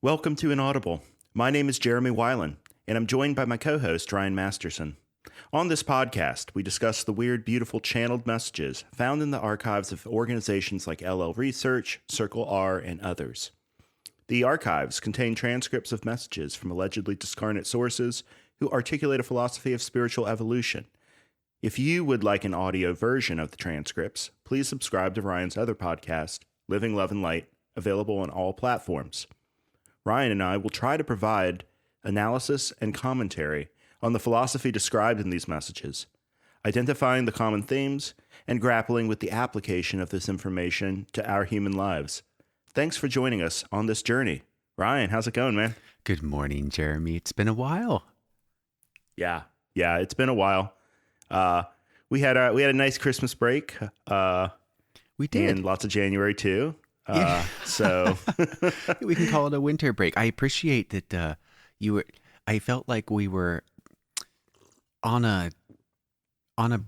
Welcome to Inaudible. My name is Jeremy Weiland, and I'm joined by my co-host, Ryan Masterson. On this podcast, we discuss the weird, beautiful channeled messages found in the archives of organizations like LL Research, Circle R, and others. The archives contain transcripts of messages from allegedly discarnate sources who articulate a philosophy of spiritual evolution. If you would like an audio version of the transcripts, please subscribe to Ryan's other podcast, Living, Love, and Light, available on all platforms. Ryan and I will try to provide analysis and commentary on the philosophy described in these messages, identifying the common themes and grappling with the application of this information to our human lives. Thanks for joining us on this journey. Ryan, how's it going, man? Good morning, Jeremy. It's been a while. Yeah, it's been a while. We had a nice Christmas break. We did. And lots of January too. Yeah. So we can call it a winter break. I appreciate that I felt like we were on a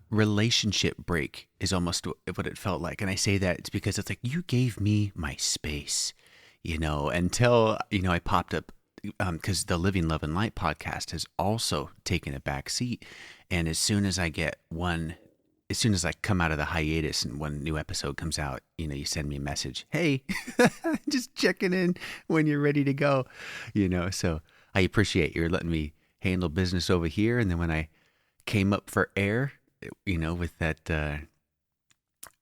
relationship break is almost what it felt like. And I say that it's because it's like you gave me my space, until, I popped up because the Living, Love, and Light podcast has also taken a back seat. And as soon as I come out of the hiatus and one new episode comes out, you send me a message. Hey, just checking in when you're ready to go, so I appreciate you're letting me handle business over here. And then when I came up for air, with that,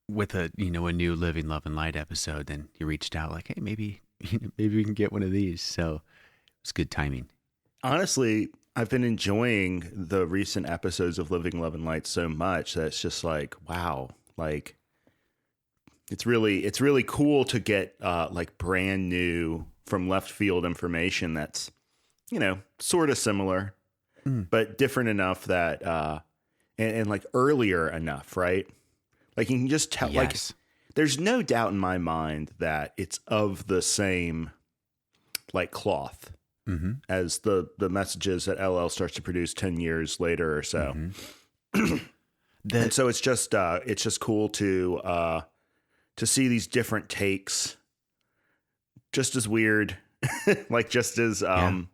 with a new Living, Love, and Light episode, then you reached out like, hey, maybe we can get one of these. So it's good timing. Honestly, I've been enjoying the recent episodes of Living, Love, and Light so much that it's just like, wow, like it's really cool to get like brand new from left field information that's, sort of similar, but different enough that, and like earlier enough, right? Like you can just tell, Yes. like there's no doubt in my mind that it's of the same like cloth. Mm-hmm. As the messages that LL starts to produce 10 years later or so. Mm-hmm. And so it's just cool to see these different takes, just as weird, like just as, but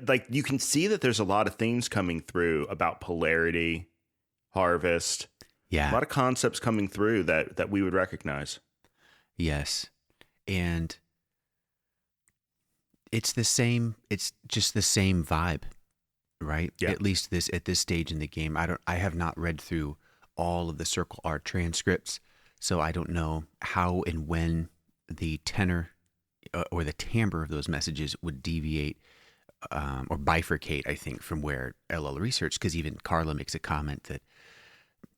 like you can see that there's a lot of themes coming through about polarity, harvest, a lot of concepts coming through that we would recognize. Yes. And it's just the same vibe, right? Yeah. At least at this stage in the game. I have not read through all of the Circle R transcripts, so I don't know how and when the tenor or the timbre of those messages would deviate or bifurcate, I think, from where LL Research, because even Carla makes a comment that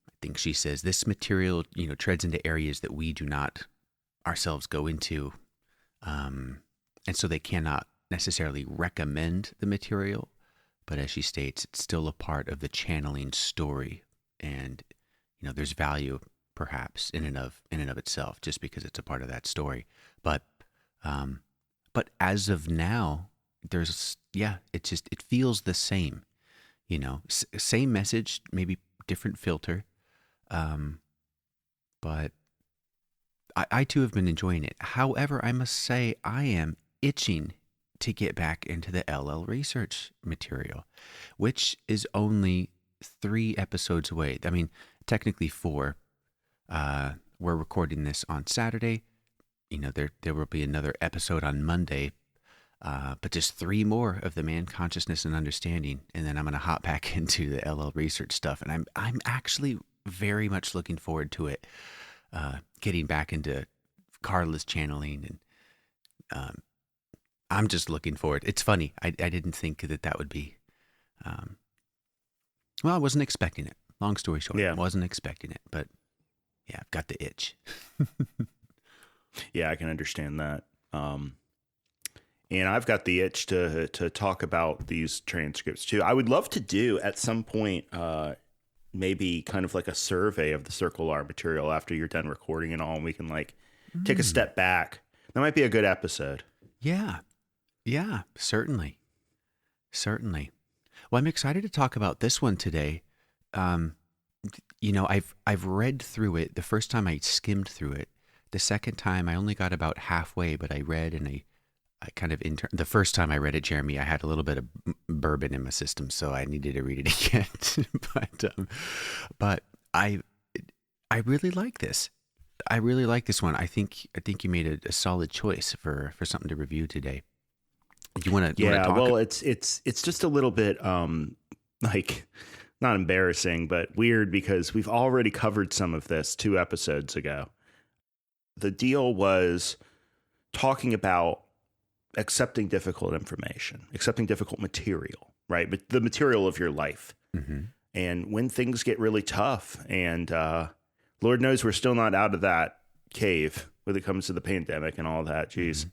I think she says this material, treads into areas that we do not ourselves go into. And so they cannot necessarily recommend the material, but as she states, it's still a part of the channeling story. And, there's value perhaps in and of itself, just because it's a part of that story. But as of now, it feels the same, same message, maybe different filter. But I too have been enjoying it. However, I must say I am itching to get back into the LL Research material, which is only 3 episodes away. I mean, technically 4. We're recording this on Saturday. There will be another episode on Monday, but just 3 more of the Man Consciousness and Understanding, and then I'm going to hop back into the LL Research stuff. And I'm actually very much looking forward to it. Getting back into Carla's channeling, and I'm just looking forward. It's funny. I didn't think that would be, I wasn't expecting it. Long story short, I wasn't expecting it, but yeah, I've got the itch. Yeah, I can understand that. And I've got the itch to talk about these transcripts too. I would love to do at some point, maybe kind of like a survey of the Circle R material after you're done recording and all, and we can like take a step back. That might be a good episode. Yeah, certainly. Well, I'm excited to talk about this one today. I've read through it. The first time I skimmed through it. The second time I only got about halfway, but I read and I kind of the first time I read it, Jeremy, I had a little bit of bourbon in my system, so I needed to read it again. But I really like this. I really like this one. I think you made a solid choice for something to review today. You want to Yeah, talk? well, it's just a little bit like not embarrassing, but weird because we've already covered some of this 2 episodes ago. The deal was talking about accepting difficult information, accepting difficult material, right? But the material of your life. Mm-hmm. And when things get really tough, and Lord knows we're still not out of that cave when it comes to the pandemic and all that. Jeez. Mm-hmm.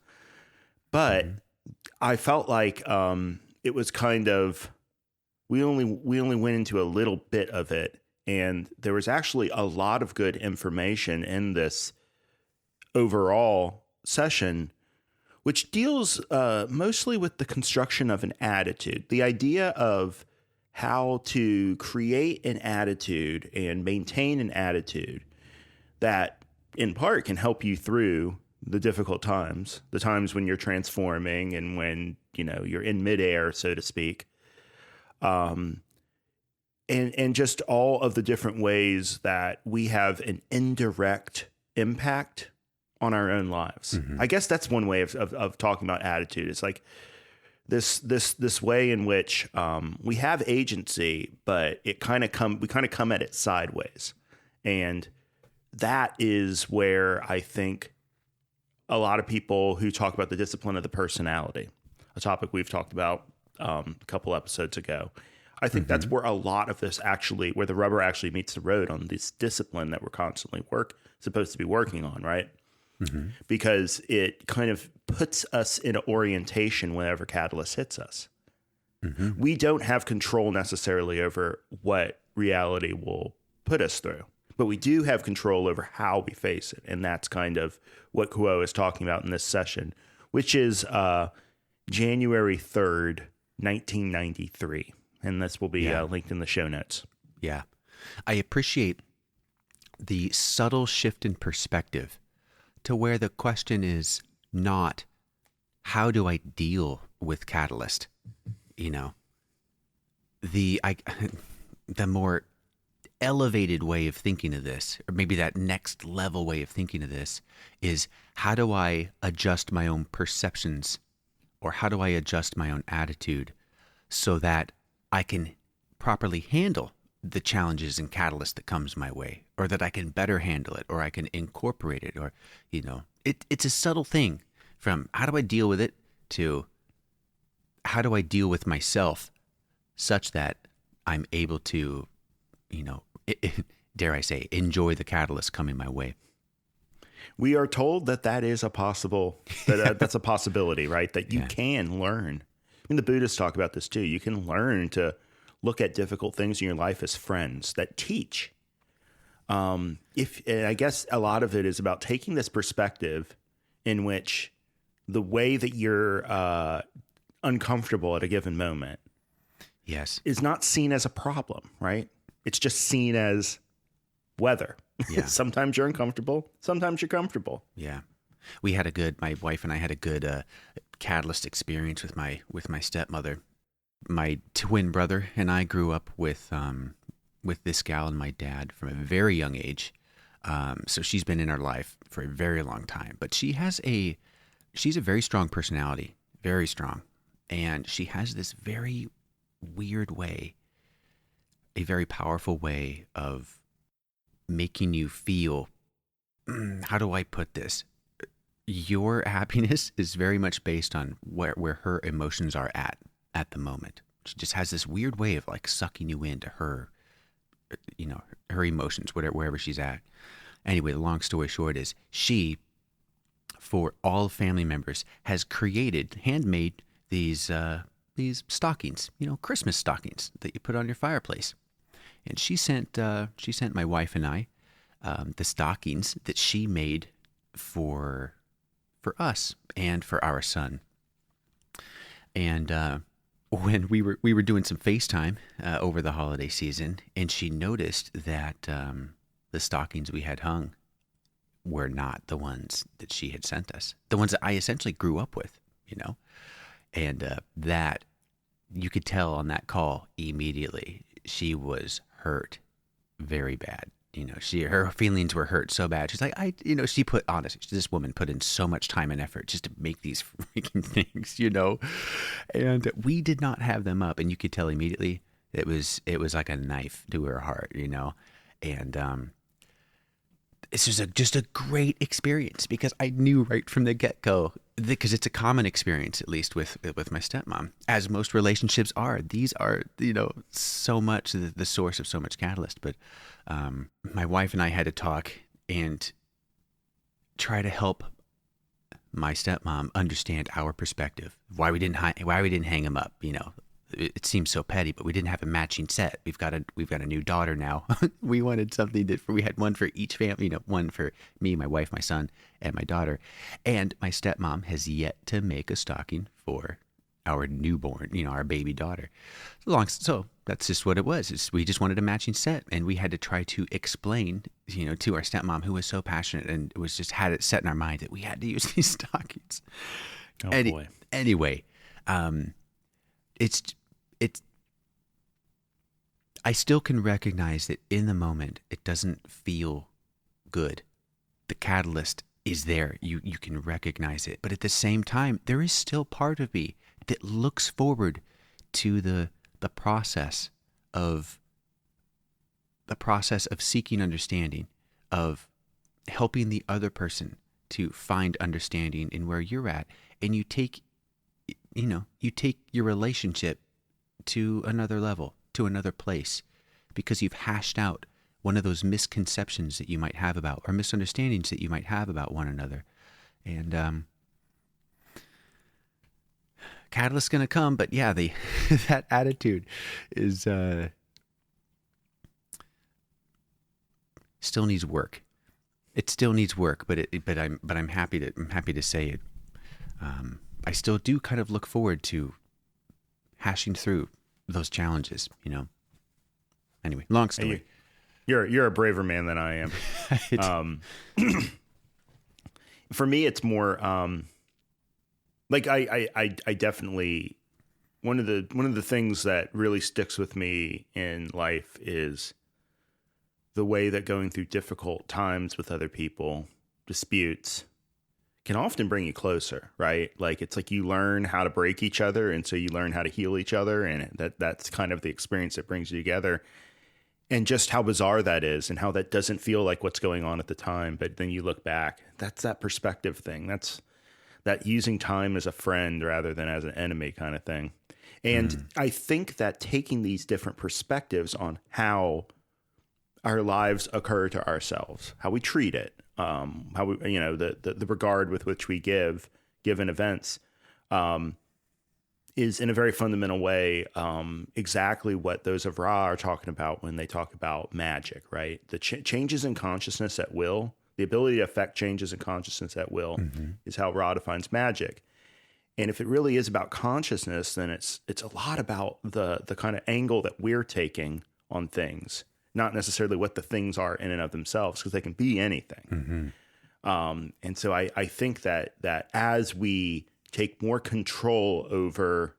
But I felt like it was kind of, we only went into a little bit of it, and there was actually a lot of good information in this overall session, which deals mostly with the construction of an attitude, the idea of how to create an attitude and maintain an attitude that in part can help you through the difficult times, the times when you're transforming and when, you're in midair, so to speak. And just all of the different ways that we have an indirect impact on our own lives. Mm-hmm. I guess that's one way of talking about attitude. It's like this way in which we have agency, but we kind of come at it sideways. And that is where I think a lot of people who talk about the discipline of the personality, a topic we've talked about a couple episodes ago, I think that's where a lot of this actually, where the rubber actually meets the road on this discipline that we're constantly supposed to be working on, right? Mm-hmm. Because it kind of puts us in an orientation whenever catalyst hits us. Mm-hmm. We don't have control necessarily over what reality will put us through, but we do have control over how we face it. And that's kind of what Kuo is talking about in this session, which is January 3rd, 1993. And this will be linked in the show notes. Yeah. I appreciate the subtle shift in perspective to where the question is not, how do I deal with catalyst? The more elevated way of thinking of this, or maybe that next level way of thinking of this, is how do I adjust my own perceptions, or how do I adjust my own attitude so that I can properly handle the challenges and catalyst that comes my way, or that I can better handle it, or I can incorporate it, or, it's a subtle thing from how do I deal with it to how do I deal with myself such that I'm able to, dare I say, enjoy the catalyst coming my way. We are told that is a possible, that's a possibility, right? That you can learn. I mean, the Buddhists talk about this too. You can learn to look at difficult things in your life as friends that teach. And I guess a lot of it is about taking this perspective in which the way that you're uncomfortable at a given moment is not seen as a problem, right? It's just seen as weather. Yeah. Sometimes you're uncomfortable. Sometimes you're comfortable. Yeah. My wife and I had a good catalyst experience with my stepmother. My twin brother and I grew up with this gal and my dad from a very young age. So she's been in our life for a very long time, but she's a very strong personality, very strong. And she has this very weird way, a very powerful way of making you feel, how do I put this? Your happiness is very much based on where her emotions are at the moment. She just has this weird way of like sucking you into her, her emotions, wherever she's at. Anyway, the long story short is she, for all family members, has handmade these stockings, Christmas stockings that you put on your fireplace. And she sent my wife and I the stockings that she made for us and for our son. And when we were doing some FaceTime over the holiday season, and she noticed that the stockings we had hung were not the ones that she had sent us, the ones that I essentially grew up with. you know? And that, you could tell on that call immediately, she was hurt very bad. Her feelings were hurt so bad. She's like, she put, honestly, this woman put in so much time and effort just to make these freaking things, and we did not have them up. And you could tell immediately it was like a knife to her heart, and this was just a great experience because I knew right from the get-go, because it's a common experience, at least with my stepmom, as most relationships are. These are, so much the source of so much catalyst. But my wife and I had to talk and try to help my stepmom understand our perspective, why we didn't hang him up. It seems so petty, but we didn't have a matching set. We've got a new daughter now. We wanted something we had one for each family, one for me, my wife, my son, and my daughter. And my stepmom has yet to make a stocking for our newborn, our baby daughter. So that's just what it was. We just wanted a matching set, and we had to try to explain, to our stepmom, who was so passionate and was just had it set in our mind that we had to use these stockings. Oh boy. Anyway, it's I still can recognize that in the moment it doesn't feel good. The catalyst is there. You can recognize it. But at the same time, there is still part of me that looks forward to the process of seeking understanding, of helping the other person to find understanding in where you're at. And you take your relationship to another level, to another place, because you've hashed out one of those misconceptions that you might have about, or misunderstandings that you might have about one another. And catalyst's going to come, but yeah, that attitude is still needs work. It still needs work, but I'm happy to say it. I still do kind of look forward to hashing through those challenges, Anyway, long story. Hey, you're a braver man than I am. For me, it's more like I definitely, one of the things that really sticks with me in life is the way that going through difficult times with other people, disputes, can often bring you closer, right? Like, it's like you learn how to break each other, and so you learn how to heal each other, and that's kind of the experience that brings you together. And just how bizarre that is, and how that doesn't feel like what's going on at the time, but then you look back. That's that perspective thing. That's that using time as a friend rather than as an enemy kind of thing. And I think that taking these different perspectives on how our lives occur to ourselves, how we treat it, how we, the regard with which we give given events, is in a very fundamental way exactly what those of Ra are talking about when they talk about magic, right? The changes in consciousness at will, the ability to affect changes in consciousness at will, is how Ra defines magic. And if it really is about consciousness, then it's a lot about the kind of angle that we're taking on things, not necessarily what the things are in and of themselves, because they can be anything. And so I think that as we take more control over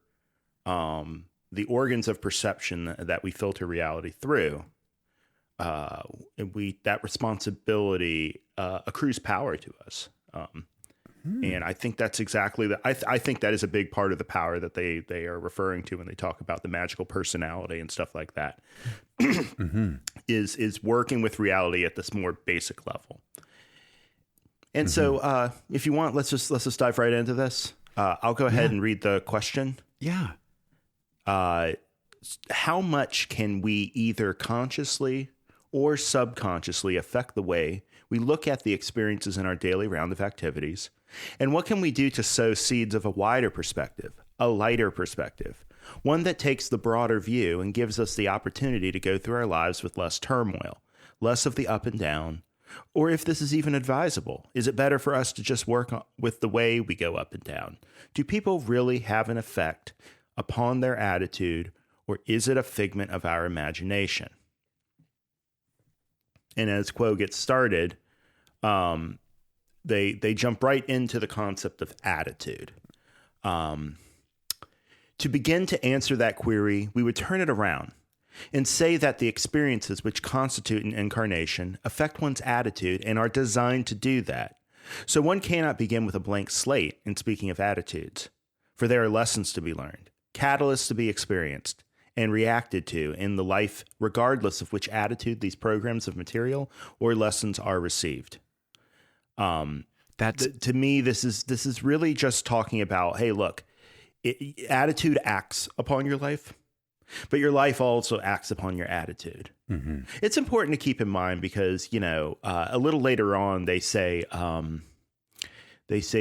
the organs of perception that we filter reality through, that responsibility accrues power to us. And I think that's exactly I think that is a big part of the power that they are referring to when they talk about the magical personality and stuff like that. is working with reality at this more basic level. And so if you want, let's just dive right into this. I'll go ahead and read the question. Yeah. How much can we either consciously or subconsciously affect the way we look at the experiences in our daily round of activities? And what can we do to sow seeds of a wider perspective, a lighter perspective, one that takes the broader view and gives us the opportunity to go through our lives with less turmoil, less of the up and down? Or if this is even advisable, is it better for us to just work with the way we go up and down? Do people really have an effect upon their attitude, or is it a figment of our imagination? And as Quo gets started, they jump right into the concept of attitude. To begin to answer that query, we would turn it around and say that the experiences which constitute an incarnation affect one's attitude and are designed to do that. So one cannot begin with a blank slate in speaking of attitudes, for there are lessons to be learned, catalysts to be experienced and reacted to in the life, regardless of which attitude these programs of material or lessons are received. To me, this is really just talking about, hey, look, attitude acts upon your life, but your life also acts upon your attitude. Mm-hmm. It's important to keep in mind because, a little later on, they say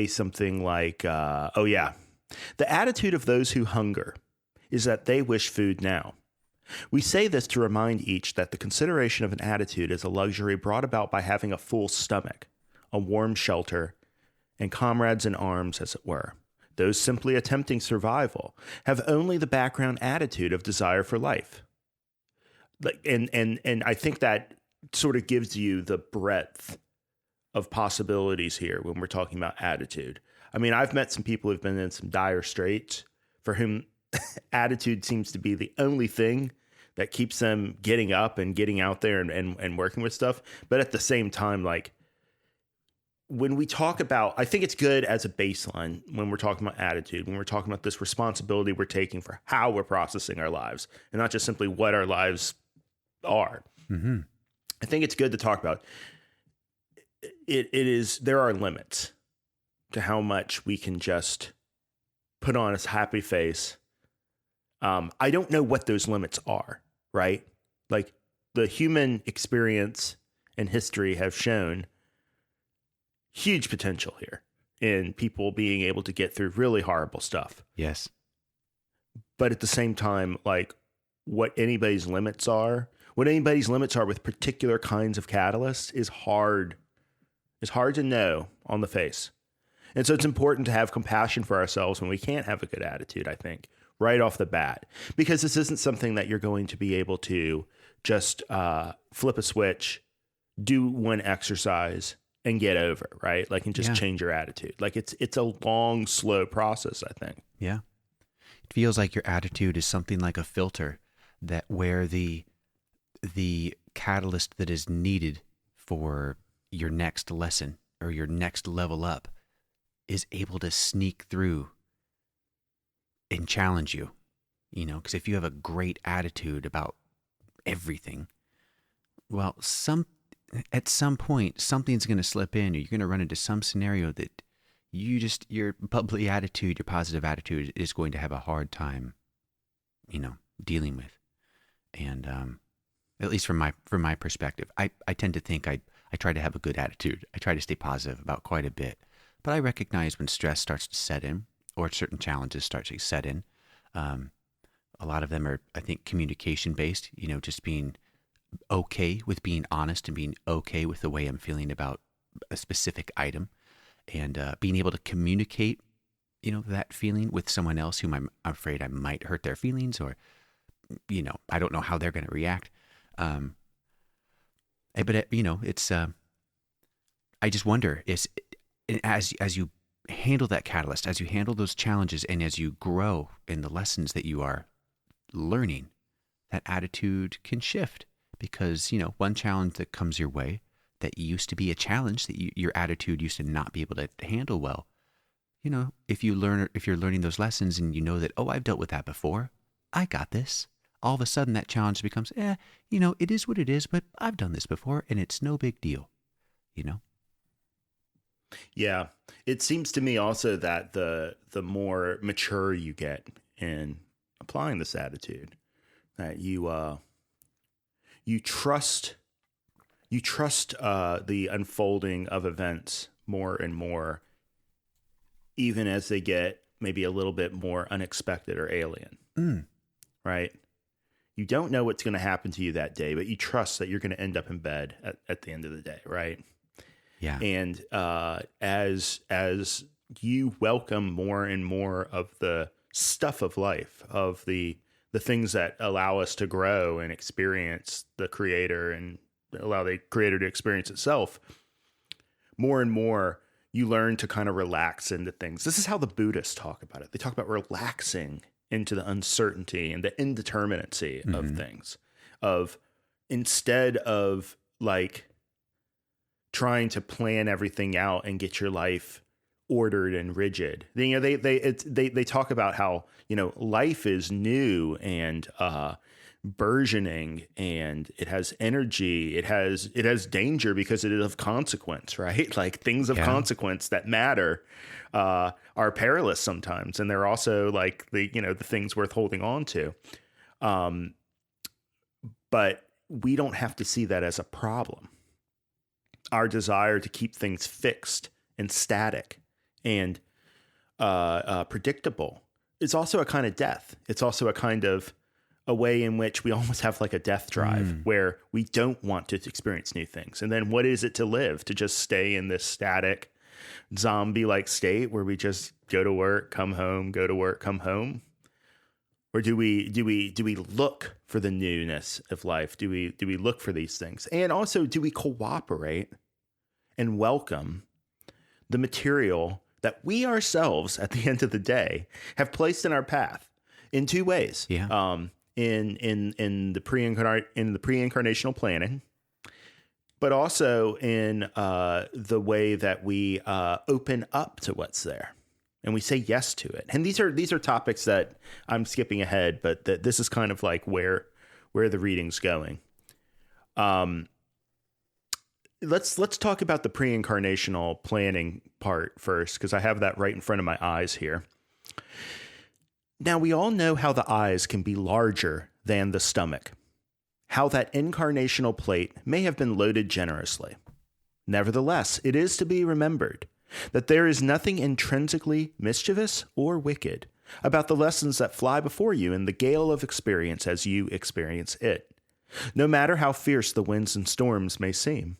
something like, oh, yeah, the attitude of those who hunger is that they wish food now. We say this to remind each that the consideration of an attitude is a luxury brought about by having a full stomach, a warm shelter, and comrades in arms, as it were. Those simply attempting survival have only the background attitude of desire for life. And I think that sort of gives you the breadth of possibilities here when we're talking about attitude. I mean, I've met some people who've been in some dire straits for whom attitude seems to be the only thing that keeps them getting up and getting out there and working with stuff. But at the same time, like, when we talk about, I think it's good as a baseline when we're talking about attitude, when we're talking about this responsibility we're taking for how we're processing our lives and not just simply what our lives are. Mm-hmm. I think it's good to talk about there are limits to how much we can just put on a happy face. I don't know what those limits are, right? Like, the human experience and history have shown huge potential here in people being able to get through really horrible stuff. Yes. But at the same time, like, what anybody's limits are with particular kinds of catalysts is hard. It's hard to know on the face. And so it's important to have compassion for ourselves when we can't have a good attitude, I think, right off the bat, because this isn't something that you're going to be able to just flip a switch, do one exercise, and get over, right? Like, and just change your attitude. Like, it's a long, slow process, I think. Yeah. It feels like your attitude is something like a filter that where the catalyst that is needed for your next lesson or your next level up is able to sneak through and challenge you, because if you have a great attitude about everything, well, at some point, something's going to slip in, or you're going to run into some scenario that your bubbly attitude, your positive attitude is going to have a hard time, dealing with. And at least from my perspective, I tend to think I try to have a good attitude. I try to stay positive about quite a bit. But I recognize when stress starts to set in, or certain challenges start to set in. A lot of them are, I think, communication based, just being okay with being honest and being okay with the way I'm feeling about a specific item, and being able to communicate, that feeling with someone else whom I'm afraid I might hurt their feelings, or, I don't know how they're going to react. But it's, I just wonder, as you handle that catalyst, as you handle those challenges, and as you grow in the lessons that you are learning, that attitude can shift. Because, one challenge that comes your way that used to be a challenge that your attitude used to not be able to handle well, if you're learning those lessons and you know that, oh, I've dealt with that before, I got this. All of a sudden that challenge becomes, it is what it is, but I've done this before and it's no big deal, Yeah. It seems to me also that the more mature you get in applying this attitude, that you trust the unfolding of events more and more, even as they get maybe a little bit more unexpected or alien. Right? You don't know what's going to happen to you that day, but you trust that you're going to end up in bed at the end of the day, right? Yeah. And as you welcome more and more of the stuff of life, of the things that allow us to grow and experience the creator and allow the creator to experience itself, more and more you learn to kind of relax into things. This is how the Buddhists talk about it. They talk about relaxing into the uncertainty and the indeterminacy of things, of instead of like trying to plan everything out and get your life ordered and rigid. You know, they talk about how, you know, life is new and burgeoning, and it has energy, it has danger because it is of consequence, right? Like things of consequence that matter are perilous sometimes, and they're also like the things worth holding on to. But we don't have to see that as a problem. Our desire to keep things fixed and static and predictable is also a kind of death. It's also a kind of a way in which we almost have like a death drive where we don't want to experience new things. And then what is it to live? To just stay in this static zombie-like state where we just go to work, come home, go to work, come home? Or do we look for the newness of life? Do we look for these things? And also, do we cooperate and welcome the material that we ourselves, at the end of the day, have placed in our path in two ways? Yeah. In the pre-incarnational planning, but also in the way that we open up to what's there. And we say yes to it. And these are topics that I'm skipping ahead, but this is kind of like where the reading's going. Let's talk about the pre-incarnational planning part first, because I have that right in front of my eyes here. Now, we all know how the eyes can be larger than the stomach, how that incarnational plate may have been loaded generously. Nevertheless, it is to be remembered that there is nothing intrinsically mischievous or wicked about the lessons that fly before you in the gale of experience as you experience it. No matter how fierce the winds and storms may seem,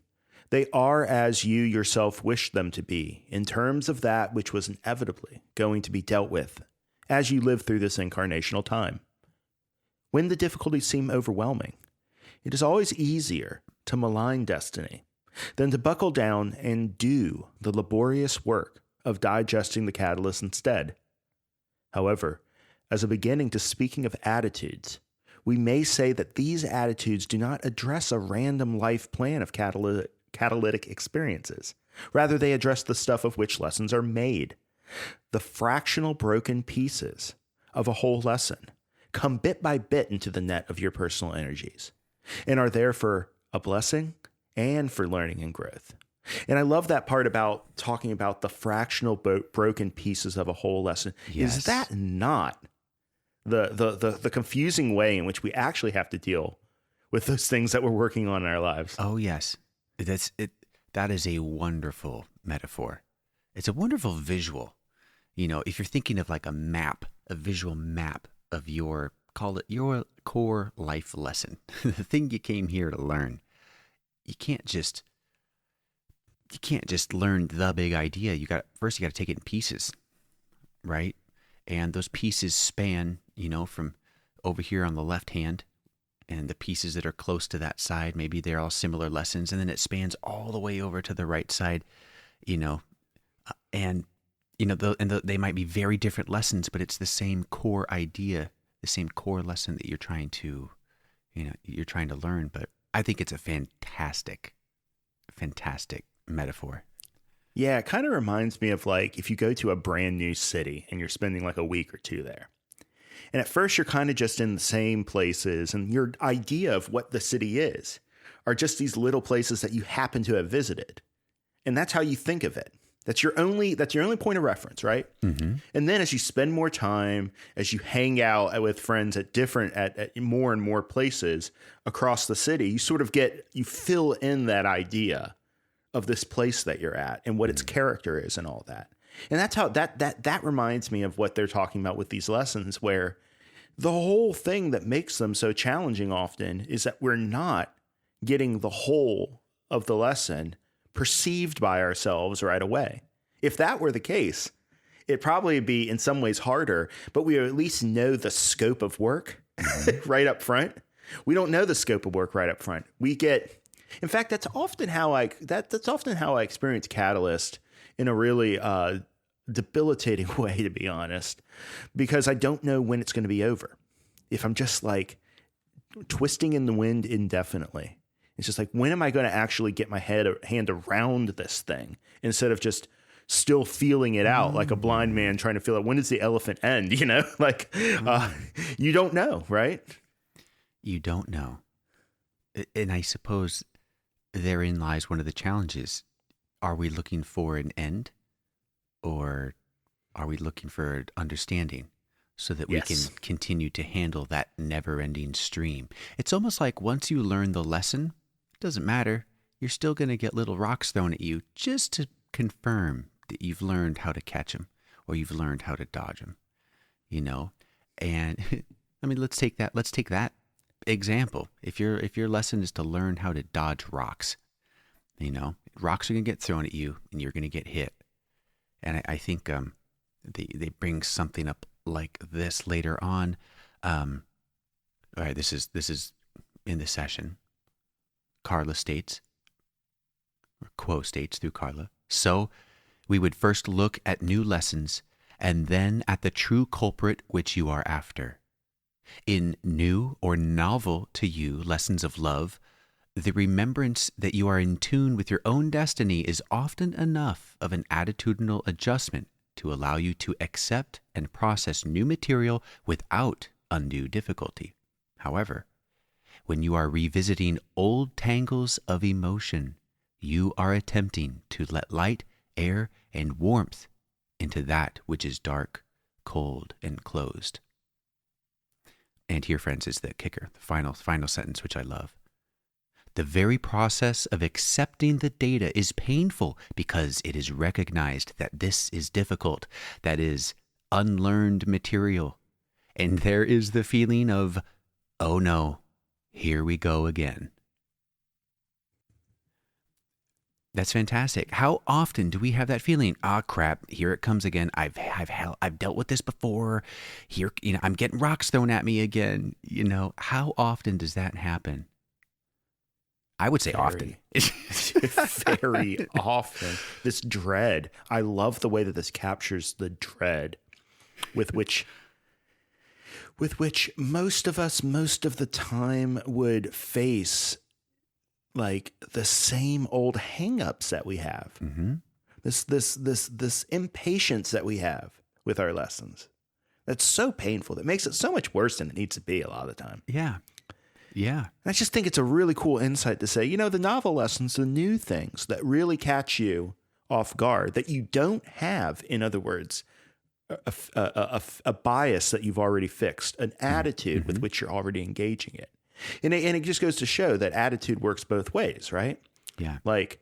they are as you yourself wish them to be in terms of that which was inevitably going to be dealt with as you live through this incarnational time. When the difficulties seem overwhelming, it is always easier to malign destiny than to buckle down and do the laborious work of digesting the catalyst instead. However, as a beginning to speaking of attitudes, we may say that these attitudes do not address a random life plan of catalytic experiences. Rather, they address the stuff of which lessons are made. The fractional broken pieces of a whole lesson come bit by bit into the net of your personal energies and are there for a blessing and for learning and growth. And I love that part about talking about the fractional broken pieces of a whole lesson. Yes. Is that not the confusing way in which we actually have to deal with those things that we're working on in our lives? Oh, yes. That's it. That is a wonderful metaphor. It's a wonderful visual. You know, if you're thinking of like a map, a visual map of call it your core life lesson, the thing you came here to learn. You can't just learn the big idea. You got to take it in pieces, right? And those pieces span, from over here on the left hand, and the pieces that are close to that side, maybe they're all similar lessons, and then it spans all the way over to the right side, they might be very different lessons, but it's the same core idea, the same core lesson that you're trying to learn. But I think it's a fantastic metaphor. Yeah, it kind of reminds me of like if you go to a brand new city and you're spending like a week or two there. And at first you're kind of just in the same places, and your idea of what the city is are just these little places that you happen to have visited. And that's how you think of it. That's your only point of reference, right? Mm-hmm. And then as you spend more time, as you hang out with friends at more and more places across the city, you sort of you fill in that idea of this place that you're at and what its character is and all that. And that's how that reminds me of what they're talking about with these lessons, where the whole thing that makes them so challenging often is that we're not getting the whole of the lesson perceived by ourselves right away. If that were the case, it'd probably be in some ways harder, but we at least know the scope of work right up front. We don't know the scope of work right up front. In fact, that's often how I experience Catalyst in a really debilitating way, to be honest, because I don't know when it's going to be over. If I'm just like twisting in the wind indefinitely, it's just like, when am I going to actually get my hand around this thing instead of just still feeling it out like a blind man trying to feel it? When does the elephant end? You know, like you don't know, right? You don't know. And I suppose therein lies one of the challenges. Are we looking for an end, or are we looking for understanding so that we can continue to handle that never-ending stream? It's almost like once you learn the lesson, it doesn't matter. You're still going to get little rocks thrown at you just to confirm that you've learned how to catch them, or you've learned how to dodge them, you know? And I mean, let's take that example. If your lesson is to learn how to dodge rocks, you know, rocks are going to get thrown at you and you're going to get hit. And I think they bring something up like this later on. All right, this is in the session. Carla states, or Quo states through Carla, so we would first look at new lessons and then at the true culprit which you are after. In new or novel to you lessons of love, the remembrance that you are in tune with your own destiny is often enough of an attitudinal adjustment to allow you to accept and process new material without undue difficulty. However, when you are revisiting old tangles of emotion, you are attempting to let light, air, and warmth into that which is dark, cold, and closed. And here, friends, is the kicker, the final sentence, which I love. The very process of accepting the data is painful because it is recognized that this is difficult, that is unlearned material. And there is the feeling of, oh no, here we go again. That's fantastic. How often do we have that feeling? Ah, crap! Here it comes again. I've dealt with this before. Here, you know, I'm getting rocks thrown at me again. You know, how often does that happen? I would say often. Very often. This dread. I love the way that this captures the dread with which most of us, most of the time, would face like the same old hangups that we have. Mm-hmm. This impatience that we have with our lessons. That's so painful. That makes it so much worse than it needs to be a lot of the time. Yeah. Yeah. I just think it's a really cool insight to say, you know, the novel lessons, the new things that really catch you off guard, that you don't have, in other words, a bias that you've already fixed, an attitude with which you're already engaging it. And it just goes to show that attitude works both ways, right? Yeah. Like,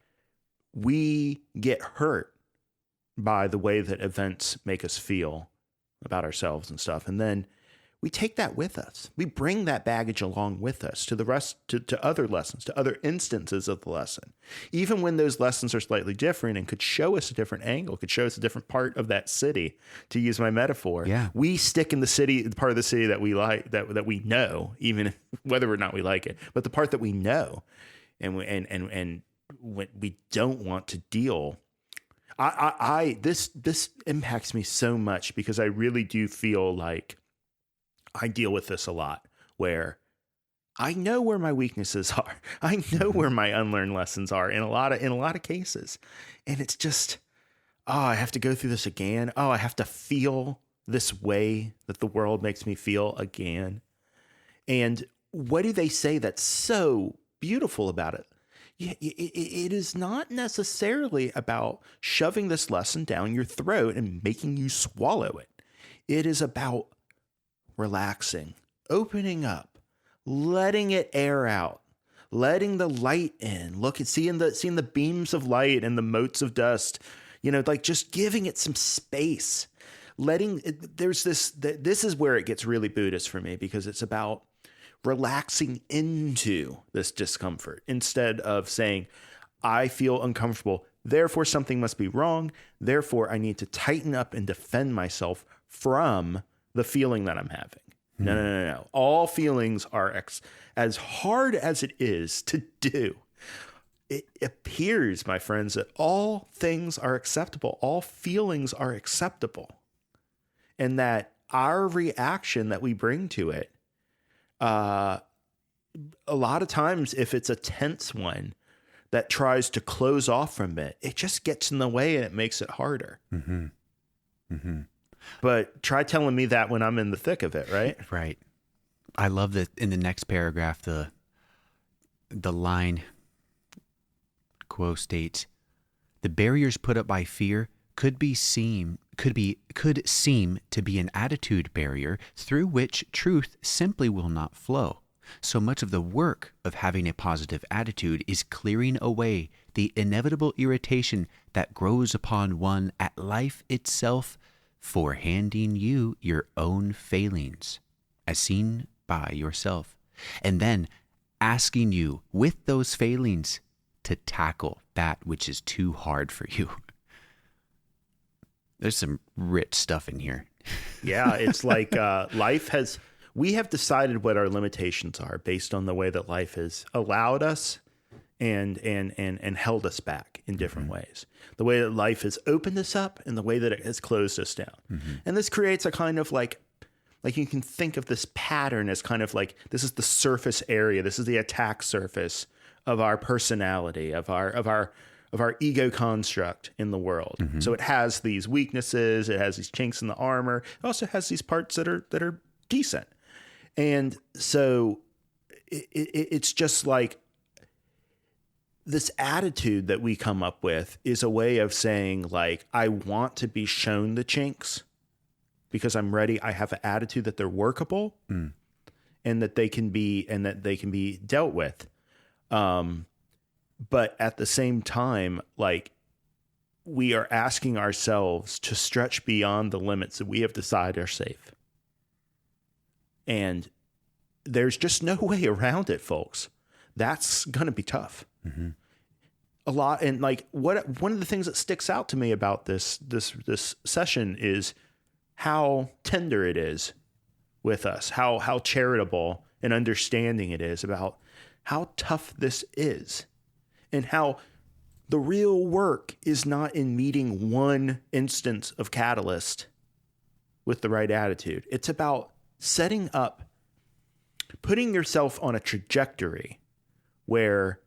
we get hurt by the way that events make us feel about ourselves and stuff. And then we take that with us. We bring that baggage along with us to the rest, to other lessons, to other instances of the lesson. Even when those lessons are slightly different and could show us a different angle, could show us a different part of that city, to use my metaphor. Yeah. We stick in the city, the part of the city that we like, that we know, even whether or not we like it, but the part that we know, and when we don't want to deal. This impacts me so much because I really do feel like I deal with this a lot, where I know where my weaknesses are. I know where my unlearned lessons are in a lot of cases. And it's just, I have to go through this again. I have to feel this way that the world makes me feel again. And what do they say that's so beautiful about it? It is not necessarily about shoving this lesson down your throat and making you swallow it. It is about relaxing, opening up, letting it air out, letting the light in. Look at seeing the beams of light and the motes of dust. You know, like just giving it some space. This is where it gets really Buddhist for me, because it's about relaxing into this discomfort instead of saying, I feel uncomfortable, therefore something must be wrong, therefore I need to tighten up and defend myself from the feeling that I'm having. No. All feelings are as hard as it is to do. it appears, my friends, that all things are acceptable, all feelings are acceptable, and that our reaction that we bring to it, a lot of times, if it's a tense one that tries to close off from it, it just gets in the way and it makes it harder. Mm-hmm. Mm-hmm. But try telling me that when I'm in the thick of it, right? Right. I love that in the next paragraph, the line quote states, "The barriers put up by fear could seem to be an attitude barrier through which truth simply will not flow. So much of the work of having a positive attitude is clearing away the inevitable irritation that grows upon one at life itself for handing you your own failings, as seen by yourself, and then asking you with those failings to tackle that which is too hard for you." There's some rich stuff in here. Yeah, it's like we have decided what our limitations are based on the way that life has allowed us and held us back in different ways. The way that life has opened us up and the way that it has closed us down. Mm-hmm. And this creates a kind of like you can think of this pattern as kind of like, this is the surface area. This is the attack surface of our personality, of our ego construct in the world. Mm-hmm. So it has these weaknesses, it has these chinks in the armor. It also has these parts that are decent. And so it's just like this attitude that we come up with is a way of saying, like, I want to be shown the chinks because I'm ready. I have an attitude that they're workable and that they can be dealt with. But at the same time, like, we are asking ourselves to stretch beyond the limits that we have decided are safe. And there's just no way around it, folks. That's going to be tough. Mm-hmm. A lot. And like one of the things that sticks out to me about this session is how tender it is with us, how charitable and understanding it is about how tough this is, and how the real work is not in meeting one instance of catalyst with the right attitude. It's about setting up, putting yourself on a trajectory where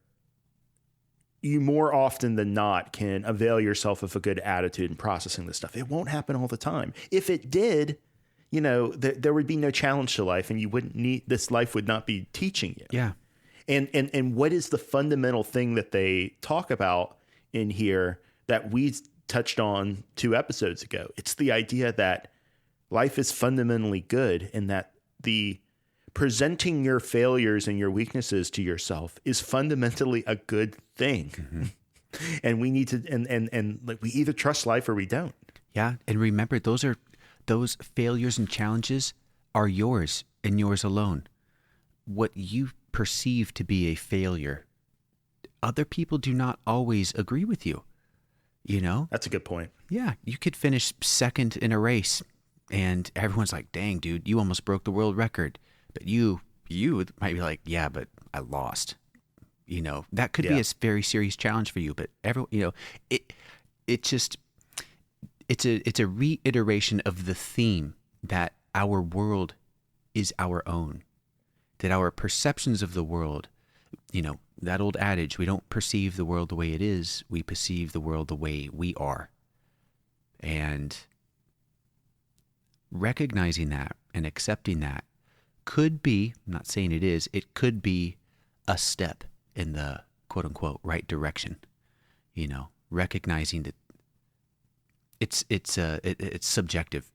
you more often than not can avail yourself of a good attitude in processing this stuff. It won't happen all the time. If it did, there would be no challenge to life, and you wouldn't need, this life would not be teaching you. Yeah. And what is the fundamental thing that they talk about in here that we touched on 2 episodes ago? It's the idea that life is fundamentally good, and that the presenting your failures and your weaknesses to yourself is fundamentally a good thing. Mm-hmm. And we need to, and like, we either trust life or we don't. Yeah. And remember, those failures and challenges are yours and yours alone. What you perceive to be a failure, other people do not always agree with you. That's a good point. Yeah. You could finish second in a race and everyone's like, dang, dude, you almost broke the world record. But you might be like, yeah, but I lost. That could be a very serious challenge for you. But it's a reiteration of the theme that our world is our own, that our perceptions of the world, that old adage, we don't perceive the world the way it is, we perceive the world the way we are. And recognizing that and accepting that could be, I'm not saying it is, it could be a step in the quote unquote right direction. Recognizing that it's subjective.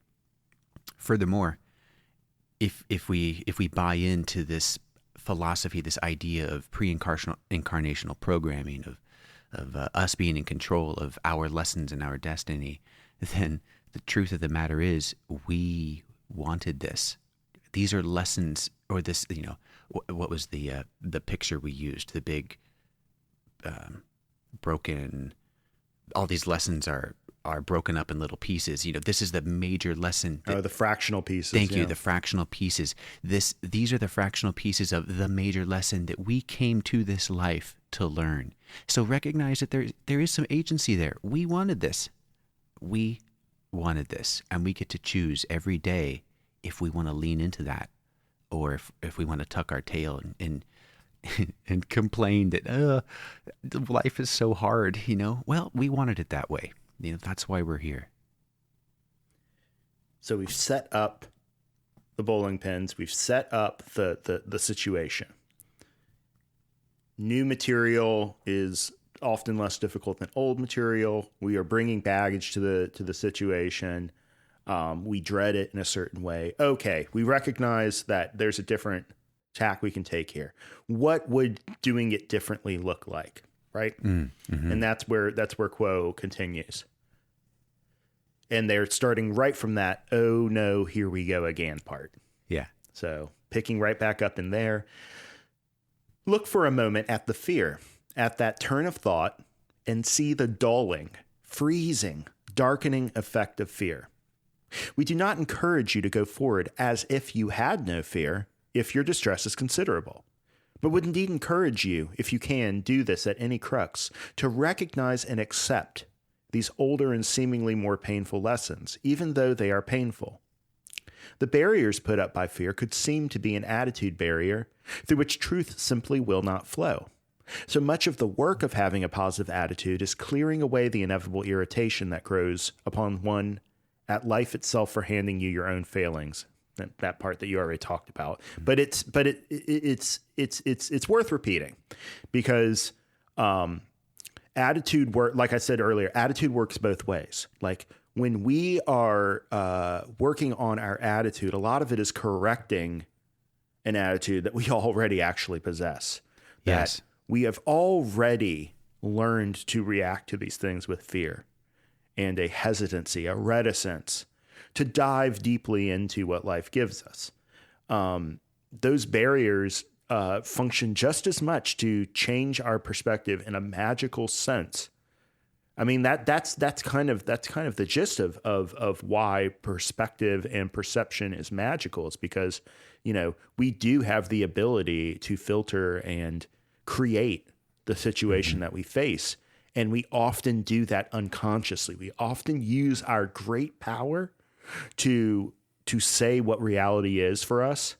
Furthermore, if we buy into this philosophy, this idea of pre-incarnational programming, of us being in control of our lessons and our destiny, then the truth of the matter is we wanted this. These are lessons, or this, what was the picture we used? The big broken, all these lessons are broken up in little pieces. This is the major lesson. The fractional pieces. Thank you. The fractional pieces. These are the fractional pieces of the major lesson that we came to this life to learn. So recognize that there is some agency there. We wanted this. We wanted this. And we get to choose every day if we want to lean into that, or if we want to tuck our tail and and complain that life is so hard, Well, we wanted it that way. That's why we're here. So we've set up the bowling pins. We've set up the situation. New material is often less difficult than old material. We are bringing baggage to the situation. We dread it in a certain way. Okay, we recognize that there's a different tack we can take here. What would doing it differently look like, right? Mm-hmm. And that's where Quo continues. And they're starting right from that, oh no, here we go again part. Yeah. So picking right back up in there. Look for a moment at the fear, at that turn of thought, and see the dulling, freezing, darkening effect of fear. We do not encourage you to go forward as if you had no fear, if your distress is considerable, but would indeed encourage you, if you can do this at any crux, to recognize and accept these older and seemingly more painful lessons, even though they are painful. The barriers put up by fear could seem to be an attitude barrier through which truth simply will not flow. So much of the work of having a positive attitude is clearing away the inevitable irritation that grows upon one at life itself for handing you your own failings. That part that you already talked about, but it's worth repeating, because attitude work, like I said earlier, attitude works both ways. Like when we are working on our attitude, a lot of it is correcting an attitude that we already actually possess. Yes, that we have already learned to react to these things with fear and a hesitancy, a reticence to dive deeply into what life gives us. Those barriers function just as much to change our perspective in a magical sense. I mean, that's kind of the gist of why perspective and perception is magical. It's because, we do have the ability to filter and create the situation that we face. And we often do that unconsciously. We often use our great power to say what reality is for us,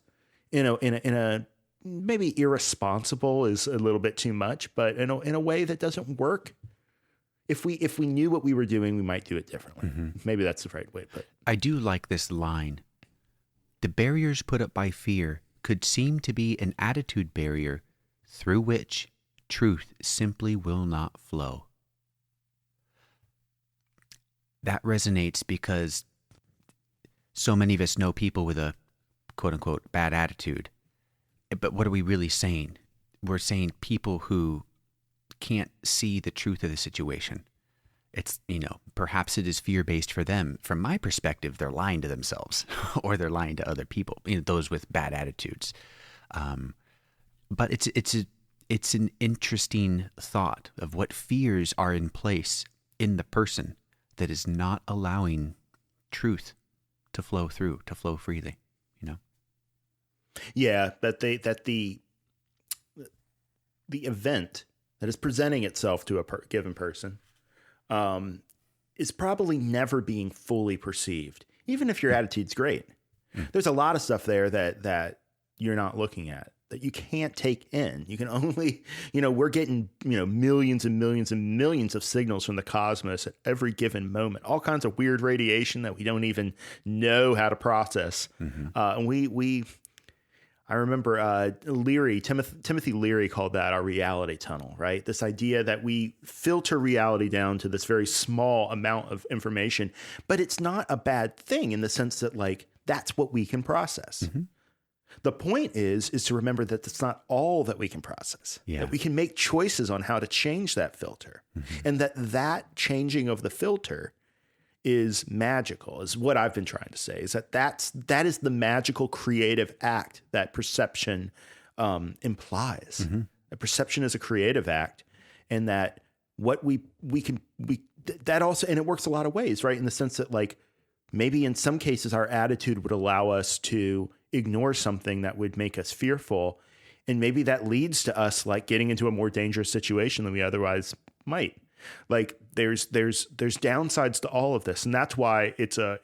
in a maybe irresponsible is a little bit too much, but in a way that doesn't work. If we knew what we were doing, we might do it differently. Mm-hmm. Maybe that's the right way to put it. I do like this line. The barriers put up by fear could seem to be an attitude barrier through which truth simply will not flow. That resonates because so many of us know people with a quote unquote bad attitude. But what are we really saying? We're saying people who can't see the truth of the situation. It's, perhaps it is fear-based for them. From my perspective, they're lying to themselves or they're lying to other people, those with bad attitudes. But it's an interesting thought of what fears are in place in the person that is not allowing truth to flow through, to flow freely, Yeah, that the event that is presenting itself to a given person is probably never being fully perceived, even if your attitude's great. There's a lot of stuff there that you're not looking at, that you can't take in. You can only, we're getting, millions and millions and millions of signals from the cosmos at every given moment, all kinds of weird radiation that we don't even know how to process. Mm-hmm. And I remember Timothy Leary called that our reality tunnel, right? This idea that we filter reality down to this very small amount of information, but it's not a bad thing in the sense that that's what we can process. Mm-hmm. The point is to remember that that's not all that we can process, that we can make choices on how to change that filter, and that changing of the filter is magical, is what I've been trying to say, is that is the magical creative act that perception implies. Mm-hmm. That perception is a creative act, and that what we can that also, and it works a lot of ways, right? In the sense that maybe in some cases our attitude would allow us to ignore something that would make us fearful And maybe that leads to us like getting into a more dangerous situation than we otherwise might. Like there's downsides to all of this. And that's why it's a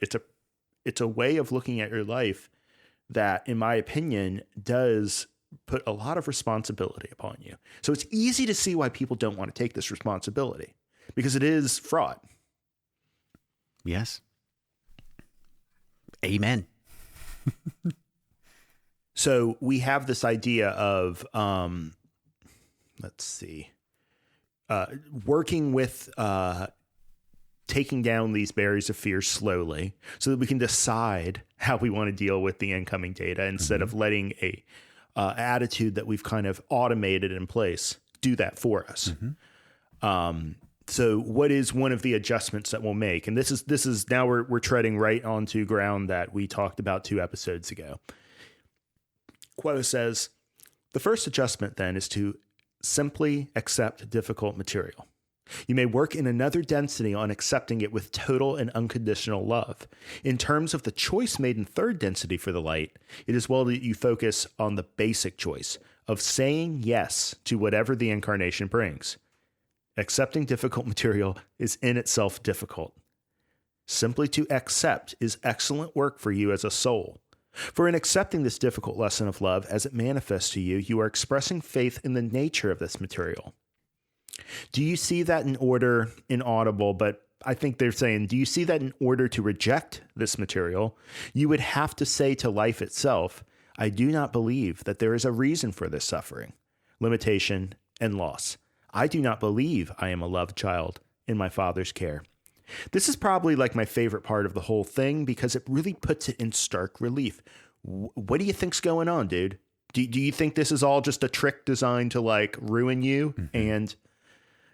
way of looking at your life that, in my opinion, does put a lot of responsibility upon you. So it's easy to see why people don't want to take this responsibility, because it is fraught. Yes. Amen. So we have this idea of, working with taking down these barriers of fear slowly so that we can decide how we want to deal with the incoming data instead of letting a attitude that we've kind of automated in place do that for us. So what is one of the adjustments that we'll make? And this is now we're treading right onto ground that we talked about 2 episodes ago. Quo says, the first adjustment then is to simply accept difficult material. You may work in another density on accepting it with total and unconditional love. In terms of the choice made in third density for the light, it is well that you focus on the basic choice of saying yes to whatever the incarnation brings. Accepting difficult material is in itself difficult. Simply to accept is excellent work for you as a soul. For in accepting this difficult lesson of love as it manifests to you, you are expressing faith in the nature of this material. Do you see that in order, inaudible, but I think they're saying, do you see that in order to reject this material, you would have to say to life itself, I do not believe that there is a reason for this suffering, limitation, and loss. I do not believe I am a loved child in my Father's care. This is probably like my favorite part of the whole thing because it really puts it in stark relief. What do you think's going on, dude? Do you think this is all just a trick designed to like ruin you? And,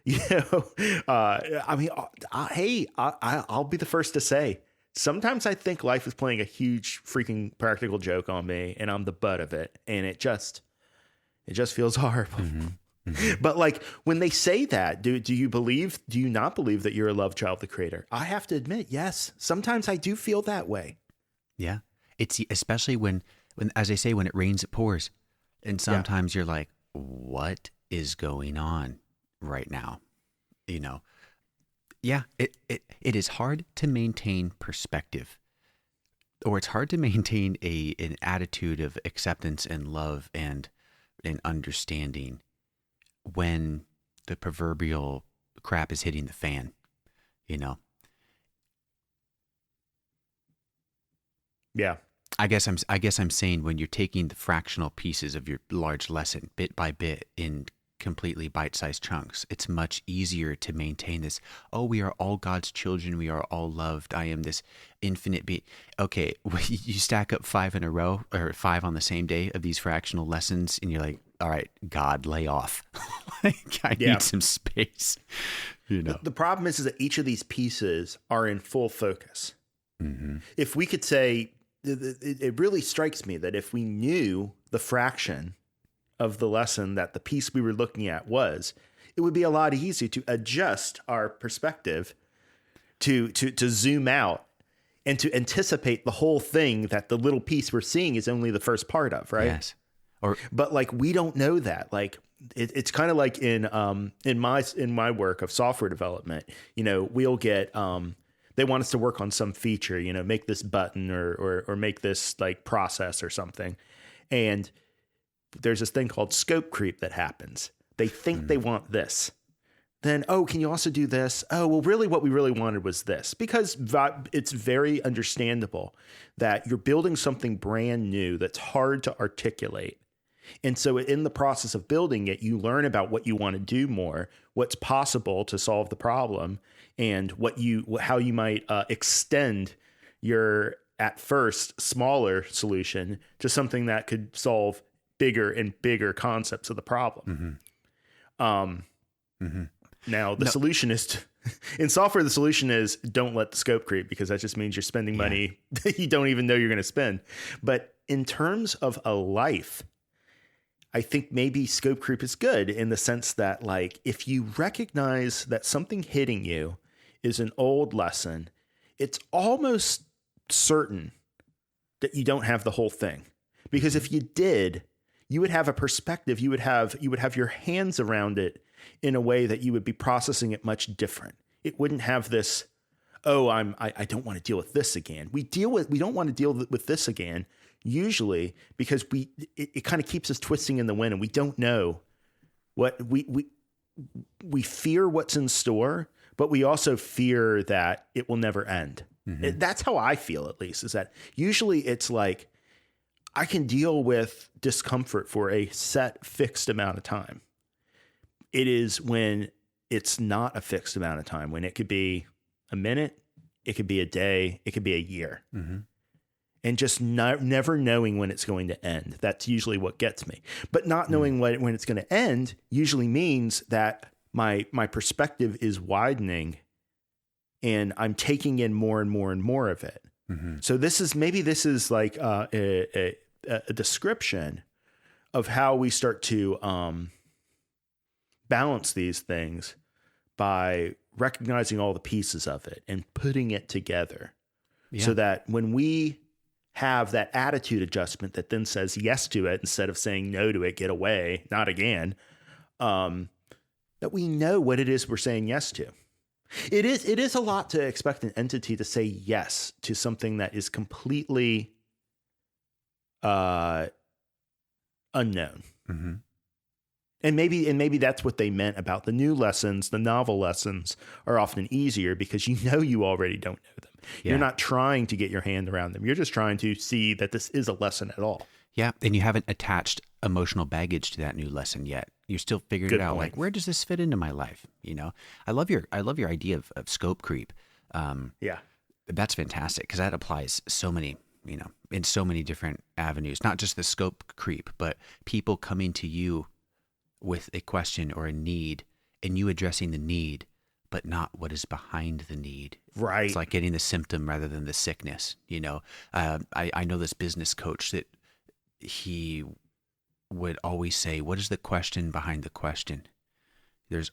you know, I mean, hey, I'll be the first to say, sometimes I think life is playing a huge freaking practical joke on me and I'm the butt of it. And it just feels horrible. But like when they say that, do you not believe that you're a loved child of the Creator? I have to admit, yes, sometimes I do feel that way. Yeah. It's especially when, as I say, when it rains, it pours. And sometimes you're like, what is going on right now? You know? Yeah. It is hard to maintain perspective, or it's hard to maintain an attitude of acceptance and love and understanding when the proverbial crap is hitting the fan, you know? Yeah. I guess I'm saying when you're taking the fractional pieces of your large lesson bit by bit in completely bite-sized chunks, it's much easier to maintain this. Oh, we are all God's children. We are all loved. I am this infinite being. Okay. You stack up 5 in a row or 5 on the same day of these fractional lessons. And you're like, all right, God, lay off. Like, I need some space. You know, the problem is that each of these pieces are in full focus. If we could say, it really strikes me that if we knew the fraction of the lesson that the piece we were looking at was, it would be a lot easier to adjust our perspective to zoom out and to anticipate the whole thing that the little piece we're seeing is only the first part of, right? Yes. But like, we don't know that. Like it's kind of like in my work of software development, you know, we'll get, they want us to work on some feature, you know, make this button or make this like process or something. And there's this thing called scope creep that happens. They think they want this. Then, oh, can you also do this? Oh, well, really what we really wanted was this, because it's very understandable that you're building something brand new that's hard to articulate. And so in the process of building it, you learn about what you want to do more, what's possible to solve the problem, and how you might extend your, at first, smaller solution to something that could solve bigger and bigger concepts of the problem. Now, the solution is in software, the solution is don't let the scope creep, because that just means you're spending money that you don't even know you're going to spend. But in terms of a life, I think maybe scope creep is good in the sense that, like, if you recognize that something hitting you is an old lesson, it's almost certain that you don't have the whole thing. Because if you did, you would have a perspective. You would have your hands around it in a way that you would be processing it much different. It wouldn't have this, oh, I don't want to deal with this again. We don't want to deal with this again, usually because it kind of keeps us twisting in the wind, and we don't know what we fear what's in store, but we also fear that it will never end. Mm-hmm. That's how I feel, at least, is that usually it's like I can deal with discomfort for a set fixed amount of time. It is when it's not a fixed amount of time, when it could be a minute, it could be a day, it could be a year. Mm-hmm. And just never knowing when it's going to end. That's usually what gets me. But not knowing when it's going to end usually means that my perspective is widening and I'm taking in more and more and more of it. Mm-hmm. So this is like a description of how we start to balance these things by recognizing all the pieces of it and putting it together. Yeah. So that when we have that attitude adjustment that then says yes to it instead of saying no to it, get away, not again, that we know what it is we're saying yes to. It is a lot to expect an entity to say yes to something that is completely unknown. Mm-hmm. And maybe that's what they meant about the new lessons. The novel lessons are often easier because you already don't know them. Yeah. You're not trying to get your hand around them. You're just trying to see that this is a lesson at all. Yeah, and you haven't attached emotional baggage to that new lesson yet. You're still figuring it out. Point. Like, where does this fit into my life? I love your idea of scope creep. Yeah, that's fantastic because that applies so many, in so many different avenues. Not just the scope creep, but people coming to you with a question or a need, and you addressing the need, but not what is behind the need. Right. It's like getting the symptom rather than the sickness. I know this business coach that he would always say, what is the question behind the question? There's,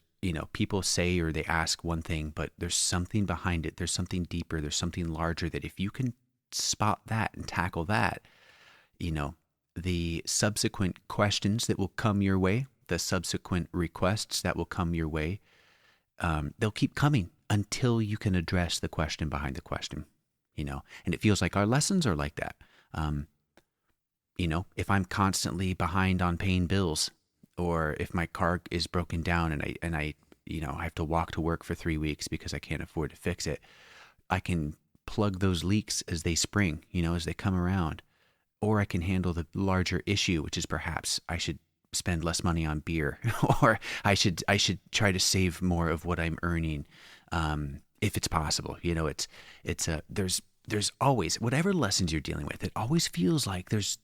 people say or they ask one thing, but there's something behind it. There's something deeper. There's something larger that if you can spot that and tackle that, the subsequent questions that will come your way, the subsequent requests that will come your way, they'll keep coming until you can address the question behind the question, and it feels like our lessons are like that. If I'm constantly behind on paying bills, or if my car is broken down and I have to walk to work for 3 weeks because I can't afford to fix it, I can plug those leaks as they spring, as they come around, or I can handle the larger issue, which is perhaps I should spend less money on beer, or I should try to save more of what I'm earning, if it's possible. There's always, whatever lessons you're dealing with, it always feels like there's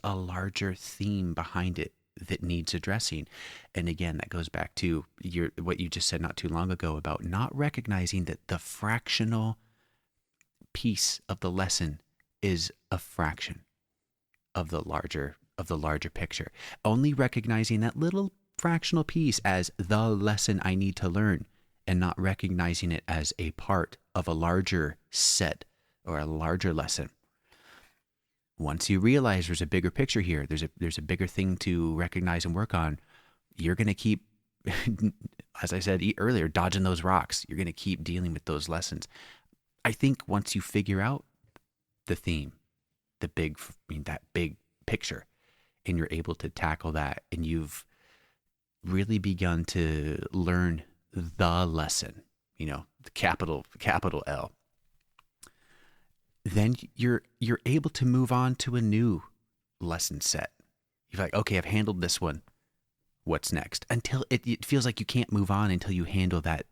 a larger theme behind it that needs addressing. And again, that goes back to what you just said not too long ago about not recognizing that the fractional piece of the lesson is a fraction of the larger picture. Only recognizing that little fractional piece as the lesson I need to learn, and not recognizing it as a part of a larger set or a larger lesson. Once you realize there's a bigger picture here, there's a bigger thing to recognize and work on, you're going to keep, as I said earlier, dodging those rocks. You're going to keep dealing with those lessons. I think once you figure out the theme, that big picture, and you're able to tackle that, and you've really begun to learn the lesson, the capital L, then you're able to move on to a new lesson set. You're like, okay, I've handled this one. What's next? Until it feels like you can't move on until you handle that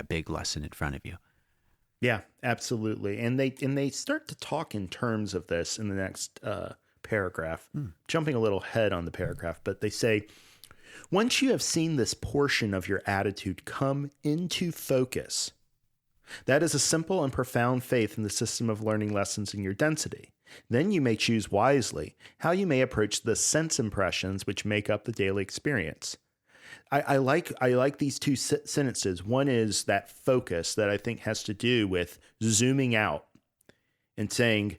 big lesson in front of you. Yeah, absolutely. And they start to talk in terms of this in the next paragraph, jumping a little ahead on the paragraph, but they say, once you have seen this portion of your attitude come into focus, that is a simple and profound faith in the system of learning lessons in your density. Then you may choose wisely how you may approach the sense impressions which make up the daily experience. I like these two sentences. One is that focus that I think has to do with zooming out and saying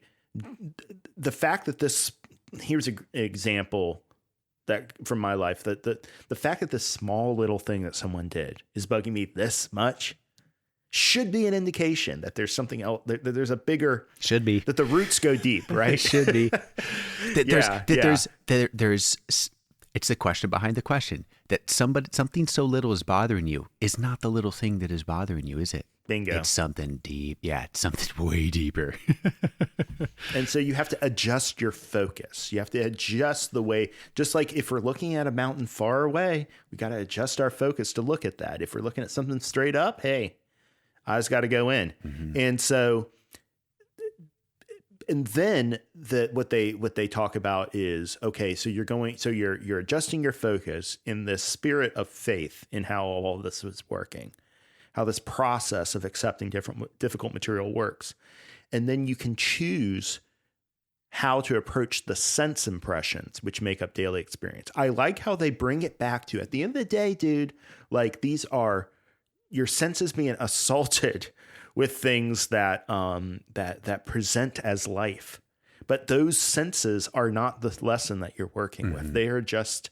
the fact that here's an example that from my life, that the fact that this small little thing that someone did is bugging me this much should be an indication that there's something else, that there's a bigger, should be, that the roots go deep, right? It should be. There's it's the question behind the question, that something so little is bothering you is not the little thing that is bothering you, is it? Bingo. It's something deep. Yeah, it's something way deeper. And so you have to adjust your focus. You have to adjust the way, just like if we're looking at a mountain far away, we got to adjust our focus to look at that. If we're looking at something straight up, hey, eyes got to go in. Mm-hmm. And so, and then what they talk about is, okay, so you're adjusting your focus in this spirit of faith in how all of this is working, how this process of accepting difficult material works. And then you can choose how to approach the sense impressions which make up daily experience. I like how they bring it back to, at the end of the day, dude, like these are your senses being assaulted with things that present as life. But those senses are not the lesson that you're working with. They are just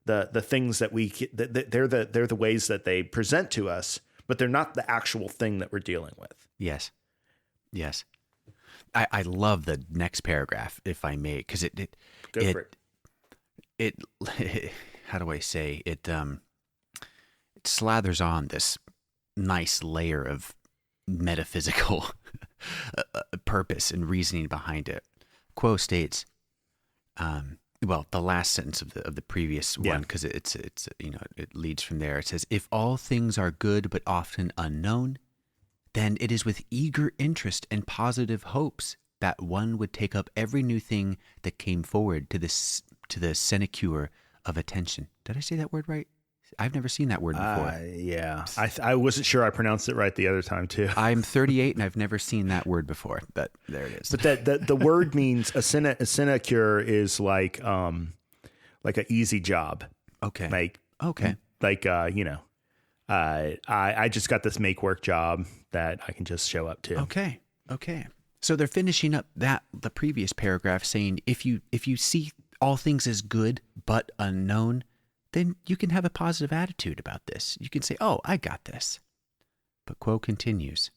the things that they're the ways that they present to us, but they're not the actual thing that we're dealing with. Yes. I love the next paragraph, if I may, because it how do I say it? It slathers on this nice layer of metaphysical purpose and reasoning behind it. Quo states, the last sentence of the previous one, because it's it leads from there. It says, "If all things are good but often unknown, then it is with eager interest and positive hopes that one would take up every new thing that came forward to the sinecure of attention." Did I say that word right? I've never seen that word before. Yeah. I wasn't sure I pronounced it right the other time too. I'm 38 and I've never seen that word before, but there it is. But the word means a sinecure is like an easy job. Okay. I just got this make work job that I can just show up to. Okay. So they're finishing up the previous paragraph saying, if you see all things as good but unknown, then you can have a positive attitude about this. You can say, "Oh, I got this." But Quo continues,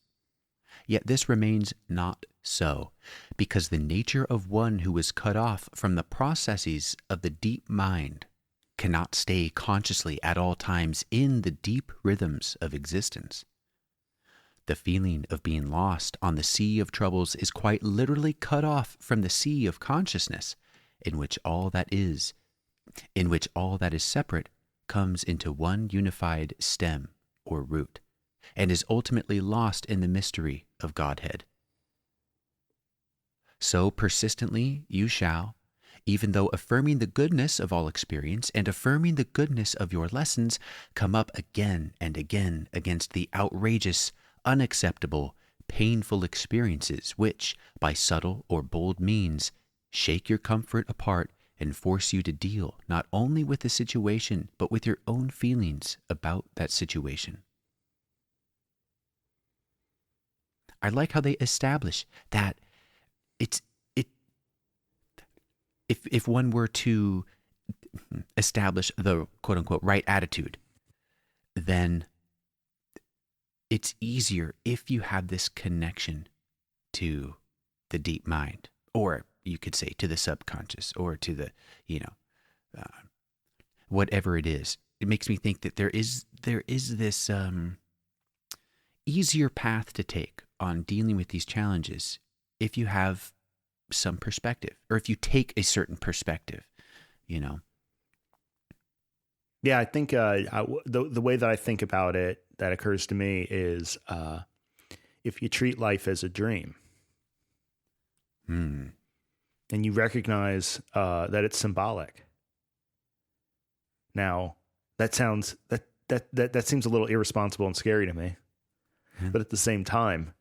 "Yet this remains not so, because the nature of one who is cut off from the processes of the deep mind cannot stay consciously at all times in the deep rhythms of existence. The feeling of being lost on the sea of troubles is quite literally cut off from the sea of consciousness, in which all that is separate comes into one unified stem or root, and is ultimately lost in the mystery of Godhead. So persistently you shall, even though affirming the goodness of all experience and affirming the goodness of your lessons, come up again and again against the outrageous, unacceptable, painful experiences which, by subtle or bold means, shake your comfort apart and force you to deal not only with the situation, but with your own feelings about that situation." I like how they establish that if one were to establish the quote unquote right attitude, then it's easier if you have this connection to the deep mind, or you could say to the subconscious, or to the, whatever it is. It makes me think that there is this easier path to take on dealing with these challenges if you have some perspective, or if you take a certain perspective, Yeah, I think the way that I think about it that occurs to me is if you treat life as a dream. And you recognize that it's symbolic. Now, that seems a little irresponsible and scary to me. But at the same time,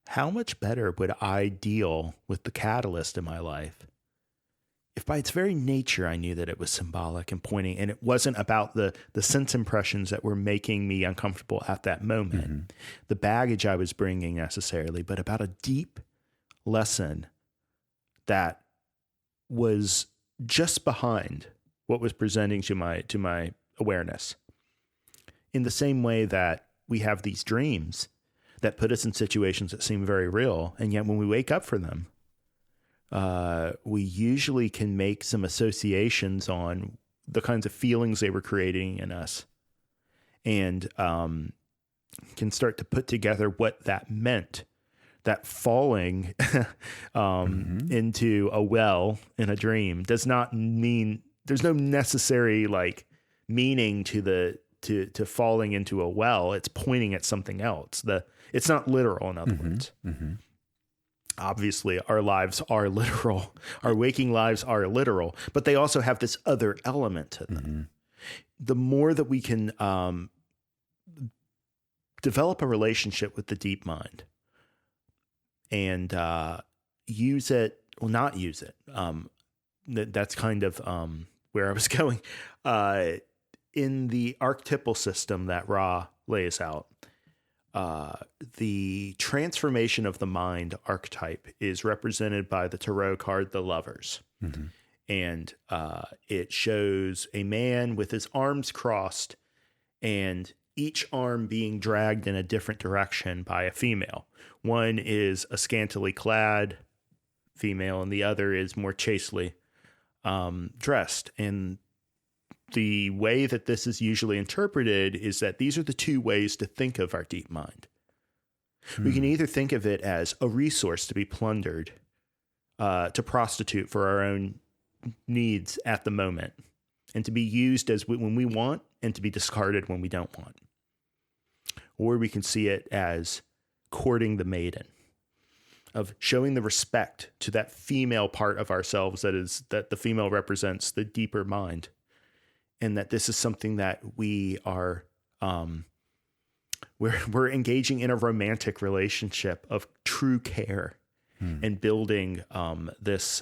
how much better would I deal with the catalyst in my life if by its very nature I knew that it was symbolic and pointing, and it wasn't about the sense impressions that were making me uncomfortable at that moment, the baggage I was bringing necessarily, but about a deep lesson that was just behind what was presenting to my awareness. In the same way that we have these dreams that put us in situations that seem very real, and yet when we wake up from them, we usually can make some associations on the kinds of feelings they were creating in us, and can start to put together what that meant. That falling into a well in a dream does not mean, there's no necessary like meaning to to falling into a well. It's pointing at something else. It's not literal, in other words. Obviously, our lives are literal. Our waking lives are literal, but they also have this other element to them. The more that we can develop a relationship with the deep mind and use it, well, not use it. That's kind of where I was going. In the archetypal system that Ra lays out, the transformation of the mind archetype is represented by the tarot card, the Lovers. And it shows a man with his arms crossed and each arm being dragged in a different direction by a female. One is a scantily clad female and the other is more chastely dressed. And the way that this is usually interpreted is that these are the two ways to think of our deep mind. We can either think of it as a resource to be plundered, to prostitute for our own needs at the moment, and to be used as when we want and to be discarded when we don't want. Or we can see it as courting the maiden, of showing the respect to that female part of ourselves that the female represents the deeper mind. And that this is something that we are, we're engaging in a romantic relationship of true care and building this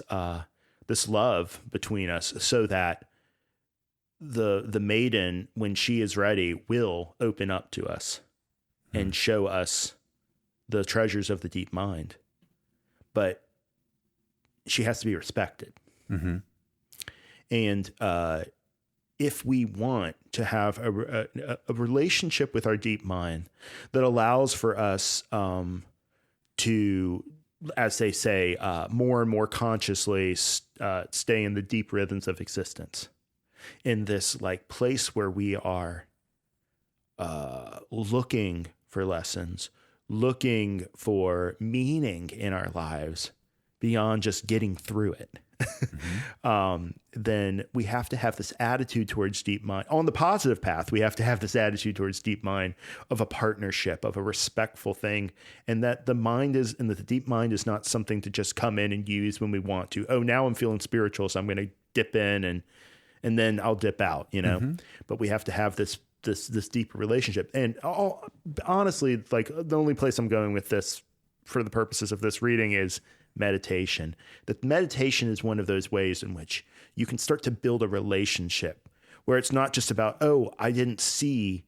love between us, so that the maiden, when she is ready, will open up to us and show us the treasures of the deep mind. But she has to be respected. And if we want to have a relationship with our deep mind that allows for us to, as they say, more and more consciously stay in the deep rhythms of existence, in this like place where we are looking for lessons, looking for meaning in our lives beyond just getting through it. Then we have to have this attitude towards deep mind. On the positive path, we have to have this attitude towards deep mind of a partnership, of a respectful thing, and that the deep mind is not something to just come in and use when we want to. Oh, now I'm feeling spiritual, so I'm going to dip in and then I'll dip out, But we have to have this deeper relationship. And honestly, like the only place I'm going with this for the purposes of this reading is meditation. That meditation is one of those ways in which you can start to build a relationship where it's not just about, oh, I didn't see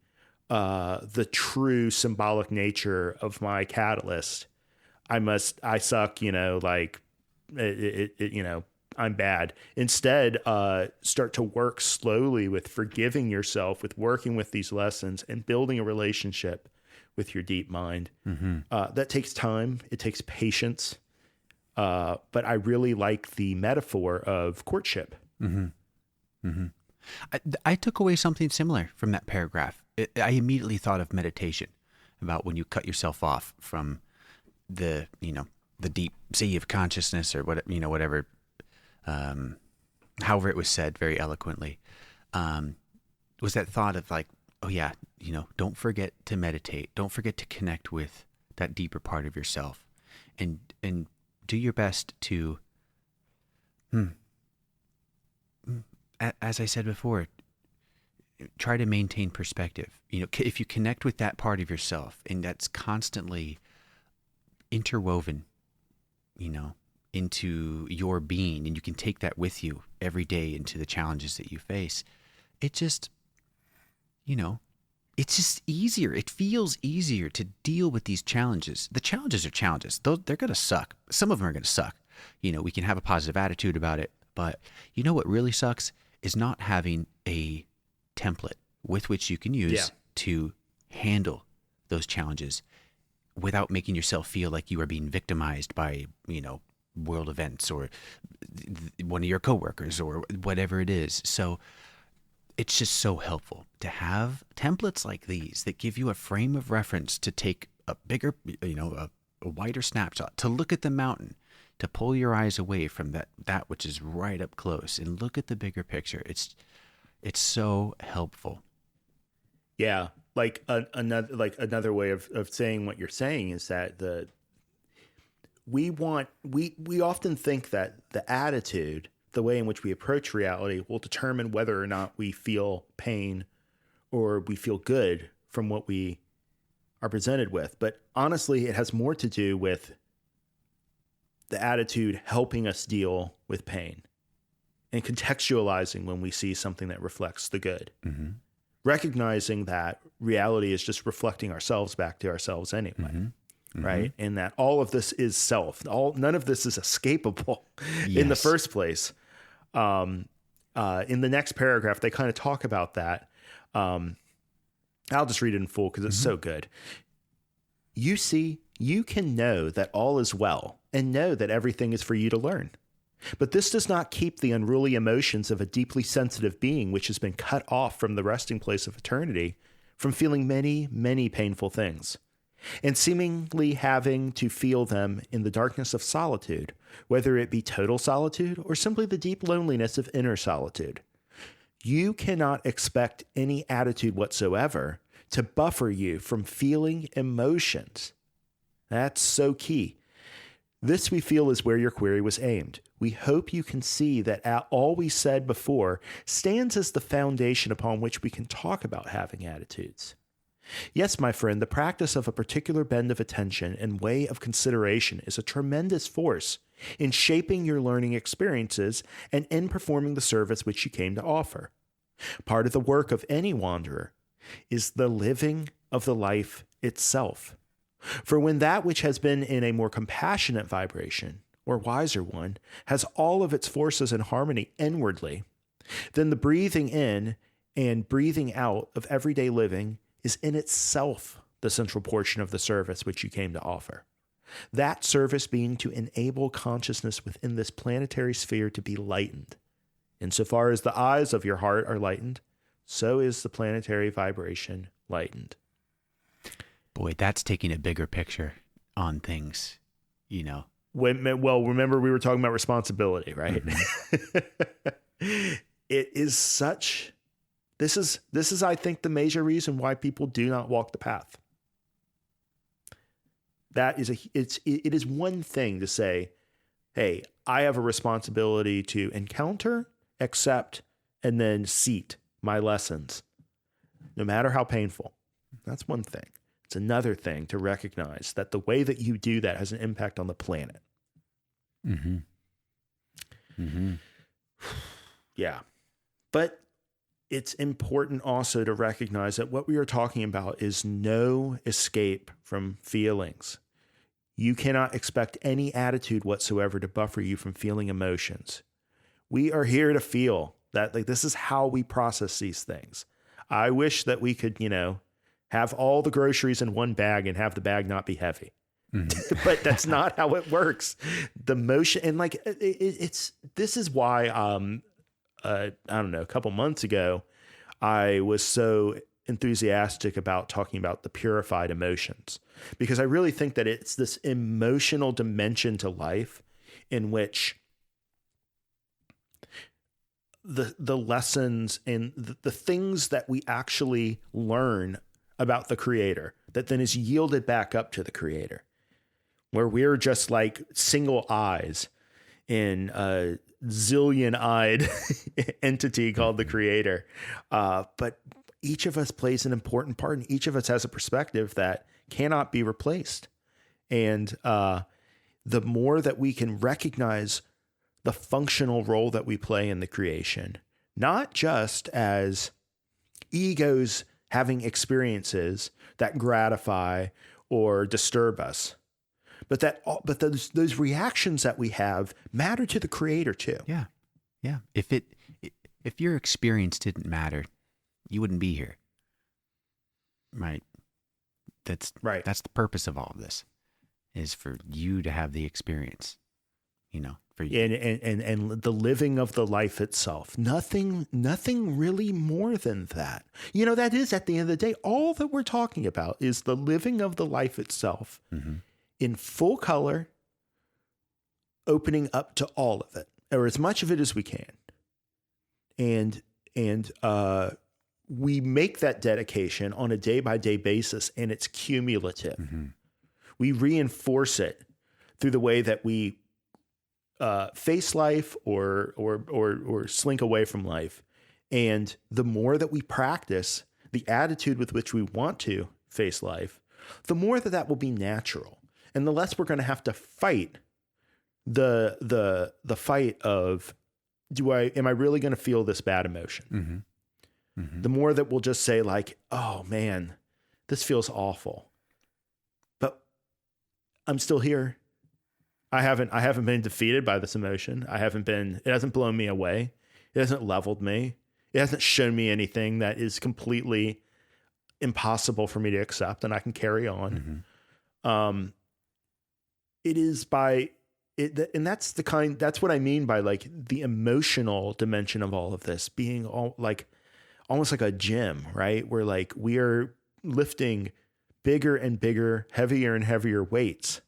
the true symbolic nature of my catalyst. I suck, I'm bad. Instead, start to work slowly with forgiving yourself, with working with these lessons and building a relationship with your deep mind. That takes time. It takes patience. But I really like the metaphor of courtship. I took away something similar from that paragraph. I immediately thought of meditation, about when you cut yourself off from the deep sea of consciousness, or whatever, however it was said very eloquently, was that thought of like, oh yeah, don't forget to meditate. Don't forget to connect with that deeper part of yourself, and do your best to, as I said before, try to maintain perspective. If you connect with that part of yourself, and that's constantly interwoven, into your being, and you can take that with you every day into the challenges that you face, it just, it's just easier. It feels easier to deal with these challenges. The challenges are challenges. They're going to suck. Some of them are going to suck. We can have a positive attitude about it, but what really sucks is not having a template with which you can use to handle those challenges without making yourself feel like you are being victimized by, world events or one of your coworkers or whatever it is. So it's just so helpful to have templates like these that give you a frame of reference to take a bigger, a wider snapshot, to look at the mountain, to pull your eyes away from that which is right up close and look at the bigger picture. It's so helpful. Yeah. Another way of saying what you're saying is that we often think that the attitude, the way in which we approach reality, will determine whether or not we feel pain or we feel good from what we are presented with. But honestly, it has more to do with the attitude helping us deal with pain and contextualizing when we see something that reflects the good. Mm-hmm. Recognizing that reality is just reflecting ourselves back to ourselves anyway. Mm-hmm. Right. And that all of this is self. None of this is escapable in the first place. In the next paragraph, they kind of talk about that. I'll just read it in full because it's so good. You see, you can know that all is well and know that everything is for you to learn. But this does not keep the unruly emotions of a deeply sensitive being which has been cut off from the resting place of eternity from feeling many, many painful things, and seemingly having to feel them in the darkness of solitude, whether it be total solitude or simply the deep loneliness of inner solitude. You cannot expect any attitude whatsoever to buffer you from feeling emotions. That's so key. This, we feel, is where your query was aimed. We hope you can see that all we said before stands as the foundation upon which we can talk about having attitudes. Yes, my friend, the practice of a particular bend of attention and way of consideration is a tremendous force in shaping your learning experiences and in performing the service which you came to offer. Part of the work of any wanderer is the living of the life itself. For when that which has been in a more compassionate vibration, or wiser one, has all of its forces in harmony inwardly, then the breathing in and breathing out of everyday living is in itself the central portion of the service which you came to offer. That service being to enable consciousness within this planetary sphere to be lightened. Insofar as the eyes of your heart are lightened, so is the planetary vibration lightened. Boy, that's taking a bigger picture on things, Well, remember we were talking about responsibility, right? Mm-hmm. It is such... This is, I think, the major reason why people do not walk the path. It is one thing to say, hey, I have a responsibility to encounter, accept, and then seat my lessons, no matter how painful. That's one thing. It's another thing to recognize that the way that you do that has an impact on the planet. Mm-hmm. Mm-hmm. Yeah. But it's important also to recognize that what we are talking about is no escape from feelings. You cannot expect any attitude whatsoever to buffer you from feeling emotions. We are here to feel that, this is how we process these things. I wish that we could, have all the groceries in one bag and have the bag not be heavy. Mm-hmm. But that's not how it works. The motion and this is why, I don't know, a couple months ago, I was so enthusiastic about talking about the purified emotions, because I really think that it's this emotional dimension to life in which the lessons and the things that we actually learn about the Creator that then is yielded back up to the Creator, where we're just like single eyes in a zillion-eyed entity called the Creator. But each of us plays an important part, and each of us has a perspective that cannot be replaced. And the more that we can recognize the functional role that we play in the creation, not just as egos having experiences that gratify or disturb us, but those reactions that we have matter to the Creator too. Yeah. Yeah. If your experience didn't matter, you wouldn't be here. Right? That's Right. That's the purpose of all of this, is for you to have the experience, for you. And the living of the life itself. Nothing really more than that. That is, at the end of the day, all that we're talking about is the living of the life itself in full color, opening up to all of it, or as much of it as we can. And we make that dedication on a day-by-day basis, and it's cumulative. We reinforce it through the way that we face life or slink away from life. And the more that we practice the attitude with which we want to face life, the more that will be natural, and the less we're going to have to fight the fight of, am I really going to feel this bad emotion? The more that we'll just say, like, oh man, this feels awful, but I'm still here. I haven't been defeated by this emotion. It hasn't blown me away. It hasn't leveled me. It hasn't shown me anything that is completely impossible for me to accept, and I can carry on. It is by it, and that's what I mean by, like, the emotional dimension of all of this being almost like a gym, right? Where, like, we are lifting bigger and bigger, heavier and heavier weights,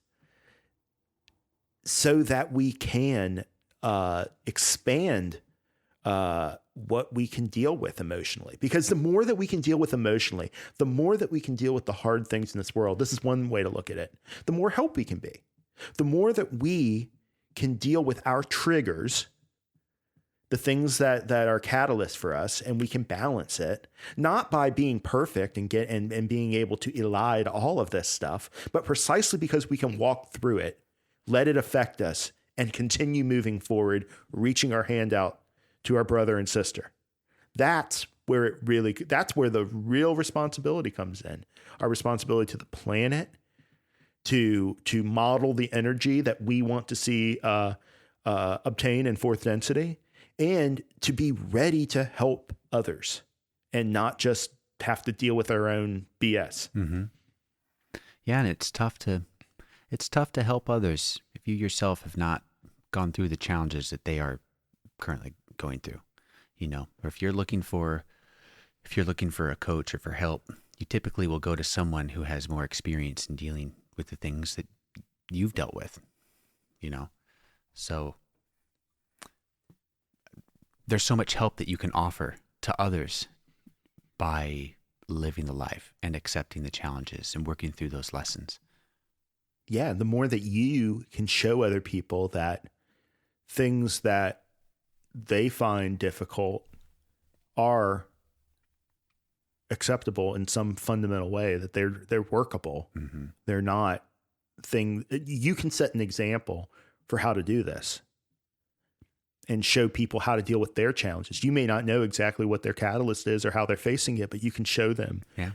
so that we can expand what we can deal with emotionally. Because the more that we can deal with emotionally, the more that we can deal with the hard things in this world. This is one way to look at it. The more help we can be. The more that we can deal with our triggers, the things that are catalysts for us, and we can balance it, not by being perfect and being able to elide all of this stuff, but precisely because we can walk through it, let it affect us, and continue moving forward, reaching our hand out to our brother and sister. That's where the real responsibility comes in. Our responsibility to the planet, to model the energy that we want to see obtain in fourth density, and to be ready to help others and not just have to deal with our own BS. Yeah, and it's tough to help others if you yourself have not gone through the challenges that they are currently going through, or if you're looking for a coach or for help, you typically will go to someone who has more experience in dealing with the things that you've dealt with, so there's so much help that you can offer to others by living the life and accepting the challenges and working through those lessons. Yeah, the more that you can show other people that things that they find difficult are acceptable in some fundamental way, that they're workable. They're not you can set an example for how to do this and show people how to deal with their challenges. You may not know exactly what their catalyst is or how they're facing it, but you can show them. Yeah.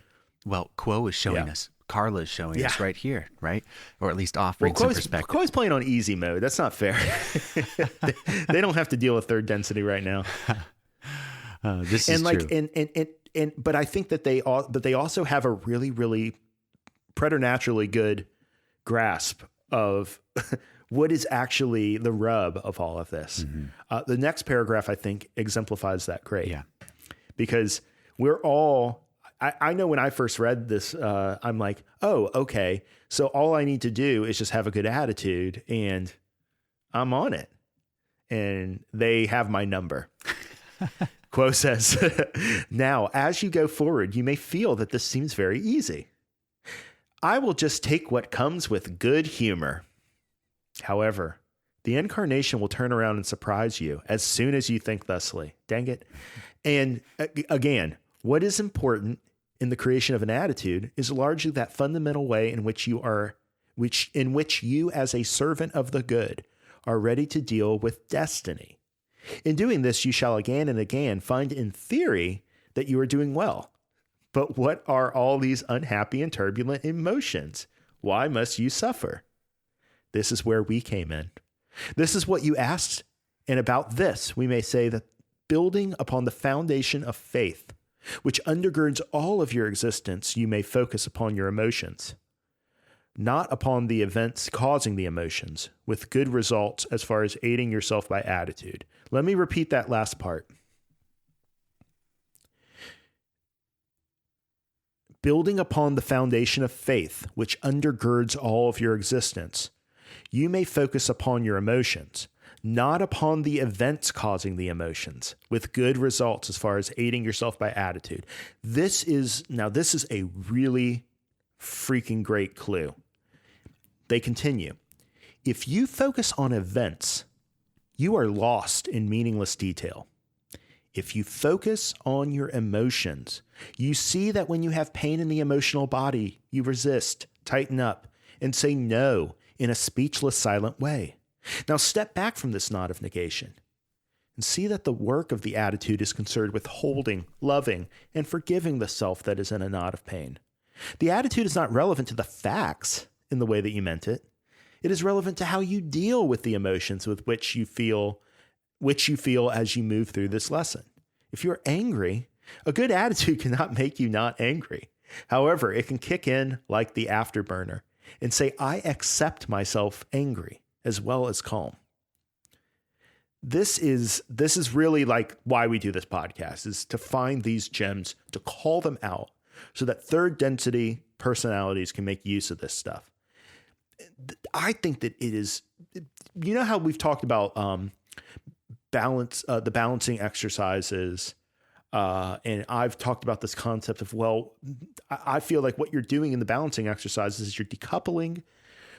Well, Quo is showing us. Carla is showing us right here, right? Or at least offering some perspective. Quo's playing on easy mode. That's not fair. They don't have to deal with third density right now. This is true. But I think that they also have a really, really preternaturally good grasp of what is actually the rub of all of this. The next paragraph, I think, exemplifies that great. Yeah. Because we're all, I know when I first read this, I'm like, oh, okay. So all I need to do is just have a good attitude and I'm on it. And they have my number. Quo says, now, as you go forward, you may feel that this seems very easy. I will just take what comes with good humor. However, the incarnation will turn around and surprise you as soon as you think thusly. Dang it. And again, what is important in the creation of an attitude is largely that fundamental way in which you as a servant of the good are ready to deal with destiny. In doing this, you shall again and again find in theory that you are doing well. But what are all these unhappy and turbulent emotions? Why must you suffer? This is where we came in. This is what you asked. And about this, we may say that Building upon the foundation of faith, which undergirds all of your existence, you may focus upon your emotions, not upon the events causing the emotions, with good results as far as aiding yourself by attitude. Let me repeat that last part. Building upon the foundation of faith, which undergirds all of your existence, you may focus upon your emotions, not upon the events causing the emotions, with good results as far as aiding yourself by attitude. This is a really freaking great clue. They continue. If you focus on events, you are lost in meaningless detail. If you focus on your emotions, you see that when you have pain in the emotional body, you resist, tighten up, and say no in a speechless, silent way. Now step back from this knot of negation and see that the work of the attitude is concerned with holding, loving, and forgiving the self that is in a knot of pain. The attitude is not relevant to the facts in the way that you meant it. It is relevant to how you deal with the emotions with which you feel as you move through this lesson. If you're angry, a good attitude cannot make you not angry. However, it can kick in like the afterburner and say, I accept myself angry as well as calm. This is really like why we do this podcast, is to find these gems, to call them out so that third density personalities can make use of this stuff. I think that it is, you know how we've talked about the balancing exercises, and I've talked about this concept of, well, I feel like what you're doing in the balancing exercises is you're decoupling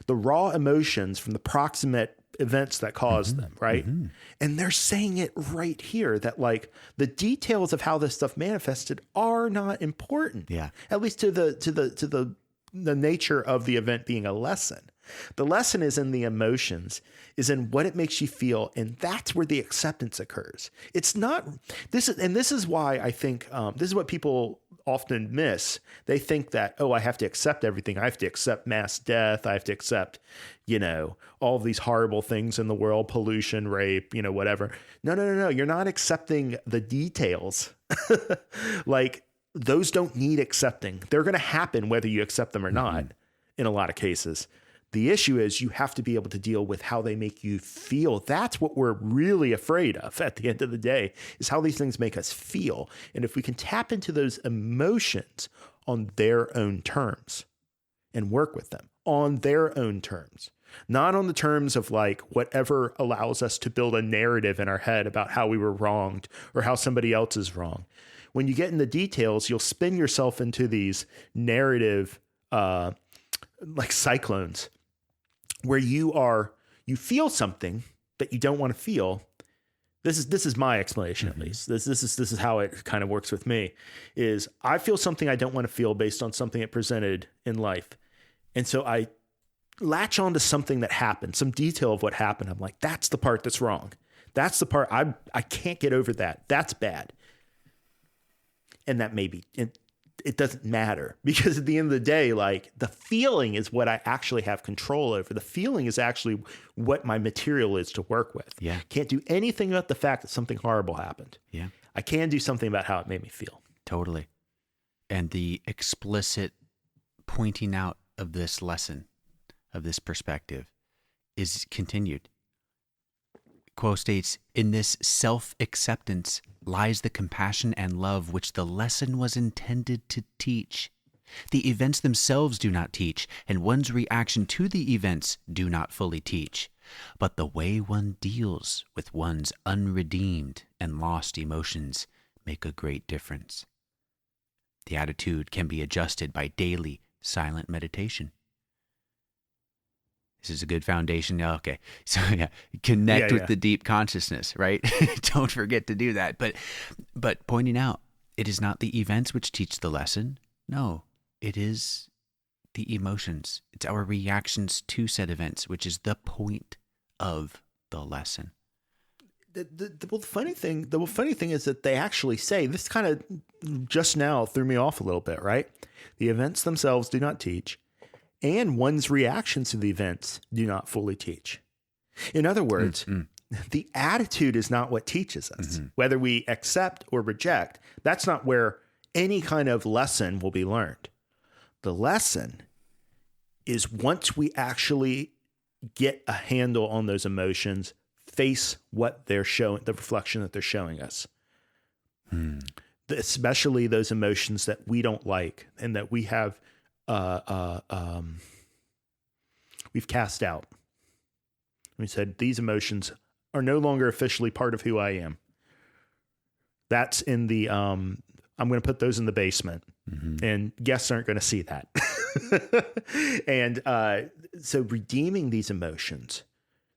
the raw emotions from the proximate events that cause them, right? Mm-hmm. And they're saying it right here that like the details of how this stuff manifested are not important. Yeah. At least to the nature of the event being a lesson. The lesson is in the emotions, is in what it makes you feel, and that's where the acceptance occurs. It's not this is why I think this is what people often miss. They think that, oh, I have to accept everything. I have to accept mass death. I have to accept, all of these horrible things in the world, pollution, rape, whatever. No. You're not accepting the details. Like those don't need accepting. They're going to happen whether you accept them or not in a lot of cases. The issue is you have to be able to deal with how they make you feel. That's what we're really afraid of at the end of the day, is how these things make us feel. And if we can tap into those emotions on their own terms and work with them on their own terms, not on the terms of like whatever allows us to build a narrative in our head about how we were wronged or how somebody else is wrong. When you get in the details, you'll spin yourself into these narrative like cyclones, where you feel something that you don't want to feel. This is my explanation, at least. This is how it kind of works with me, is I feel something I don't want to feel based on something it presented in life. And so I latch onto something that happened, some detail of what happened. I'm like, that's the part that's wrong. That's the part I can't get over that. That's bad. And that may be, it doesn't matter, because at the end of the day, like the feeling is what I actually have control over. The feeling is actually what my material is to work with. Yeah. Can't do anything about the fact that something horrible happened. Yeah. I can do something about how it made me feel. Totally. And the explicit pointing out of this lesson, of this perspective, is continued. Quo states, in this self-acceptance lies the compassion and love which the lesson was intended to teach. The events themselves do not teach, and one's reaction to the events do not fully teach. But the way one deals with one's unredeemed and lost emotions make a great difference. The attitude can be adjusted by daily silent meditation. This is a good foundation. Okay. So connect with the deep consciousness, right? Don't forget to do that. But pointing out, it is not the events which teach the lesson. No, it is the emotions. It's our reactions to said events, which is the point of the lesson. The funny thing is that they actually say, this kind of just now threw me off a little bit, right? The events themselves do not teach, and one's reactions to the events do not fully teach. In other words, the attitude is not what teaches us. Whether we accept or reject, that's not where any kind of lesson will be learned. The lesson is once we actually get a handle on those emotions, face what they're showing, the reflection that they're showing us. Especially those emotions that we don't like and that we have, we've cast out. We said, these emotions are no longer officially part of who I am. That's in the, I'm going to put those in the basement, and guests aren't going to see that. And so redeeming these emotions,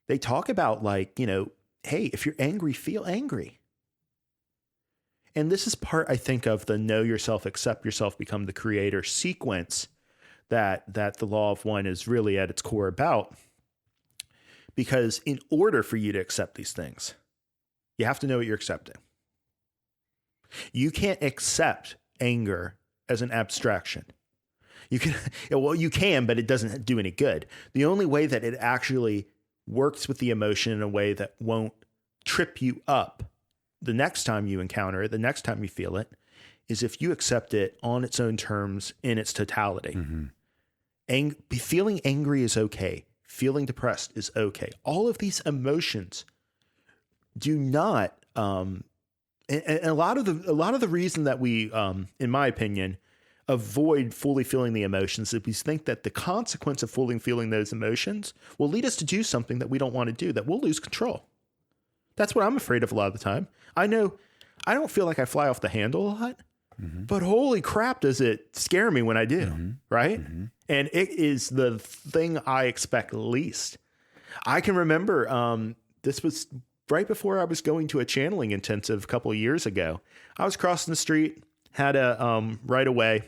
they talk about like, hey, if you're angry, feel angry. And this is part, I think, of the know yourself, accept yourself, become the creator sequence that the Law of One is really at its core about. Because in order for you to accept these things, you have to know what you're accepting. You can't accept anger as an abstraction. You can, but it doesn't do any good. The only way that it actually works with the emotion in a way that won't trip you up the next time you encounter it, the next time you feel it, is if you accept it on its own terms in its totality. Feeling angry is okay. Feeling depressed is okay. All of these emotions do not, and a lot of the reason that we, in my opinion, avoid fully feeling the emotions is we think that the consequence of fully feeling those emotions will lead us to do something that we don't want to do, that we'll lose control. That's what I'm afraid of a lot of the time. I know I don't feel like I fly off the handle a lot, but holy crap, does it scare me when I do, right? And it is the thing I expect least. I can remember this was right before I was going to a channeling intensive a couple of years ago. I was crossing the street, had a right away.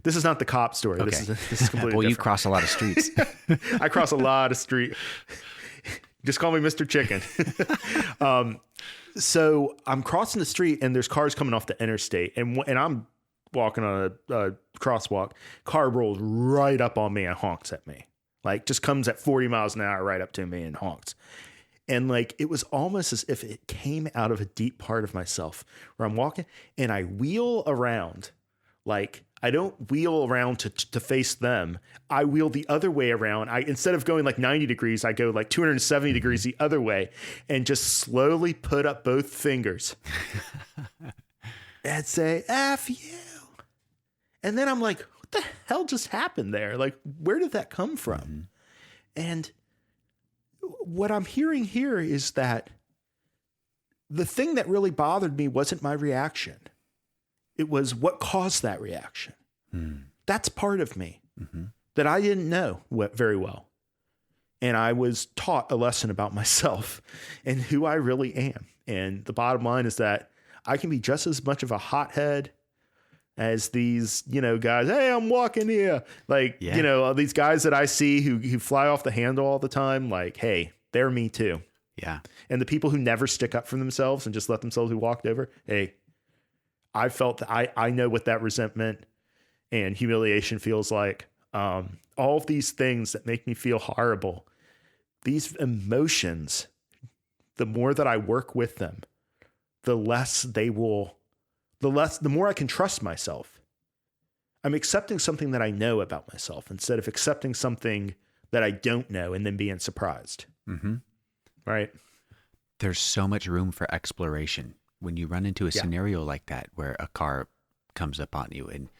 This is not the cop story. Okay. This is completely well, different. you cross a lot of streets. I cross a lot of street. Just call me Mr. Chicken. So I'm crossing the street and there's cars coming off the interstate, and I'm walking on a crosswalk. Car rolls right up on me and honks at me. Like just comes at 40 miles an hour right up to me and honks. And like, it was almost as if it came out of a deep part of myself where I'm walking and I wheel around. Like I don't wheel around to face them. I wheel the other way around. Instead of going like 90 degrees, I go like 270 degrees the other way and just slowly put up both fingers and say, F you. And then I'm like, what the hell just happened there? Like, where did that come from? And what I'm hearing here is that the thing that really bothered me wasn't my reaction. It was what caused that reaction. That's part of me that I didn't know very well. And I was taught a lesson about myself and who I really am. And the bottom line is that I can be just as much of a hothead as these, guys. Hey, I'm walking here. Like, these guys that I see who fly off the handle all the time. Like, hey, they're me too. Yeah. And the people who never stick up for themselves and just let themselves be walked over. Hey, I felt that I know what that resentment and humiliation feels like. All of these things that make me feel horrible, these emotions, the more that I work with them, the more I can trust myself. I'm accepting something that I know about myself instead of accepting something that I don't know and then being surprised. Right? There's so much room for exploration when you run into a scenario like that, where a car comes up on you and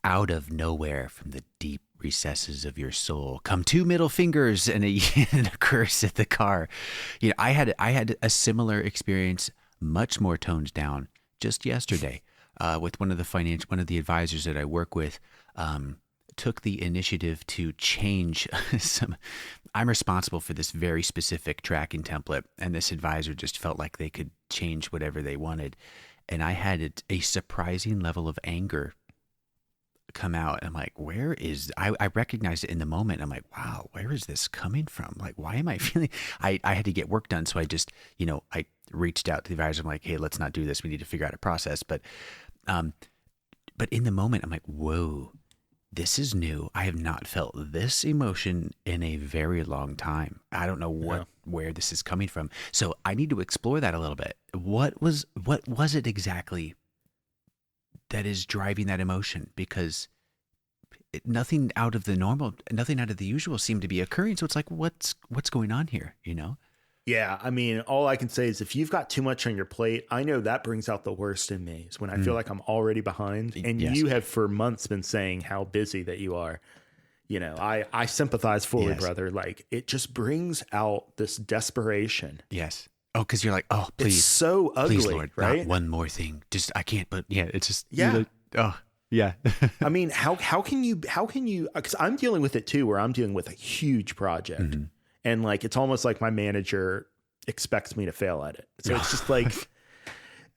out of nowhere from the deep recesses of your soul come two middle fingers and a curse at the car. I had a similar experience, much more toned down, just yesterday with one of the advisors that I work with. Took the initiative to change I'm responsible for this very specific tracking template, and this advisor just felt like they could change whatever they wanted. And I had a surprising level of anger come out. I'm like, I recognized it in the moment. I'm like, wow, where is this coming from? Like, why am I feeling, I had to get work done. So I just, I reached out to the advisor. I'm like, hey, let's not do this. We need to figure out a process. But in the moment, I'm like, whoa, this is new. I have not felt this emotion in a very long time. I don't know where this is coming from. So I need to explore that a little bit. What was it exactly that is driving that emotion? Because nothing out of the normal, nothing out of the usual seemed to be occurring. So it's like, what's going on here? You know? Yeah. I mean, all I can say is if you've got too much on your plate, I know that brings out the worst in me is when I feel like I'm already behind. And you have for months been saying how busy that you are. You know, I sympathize fully, brother. Like it just brings out this desperation. Yes. Oh, because you're like, oh, please. It's so ugly, please, Lord, right? not one more thing. Just, I can't, but yeah, it's just, yeah. Oh, yeah. I mean, how can you, because I'm dealing with it too, where I'm dealing with a huge project and like, it's almost like my manager expects me to fail at it. So it's just like,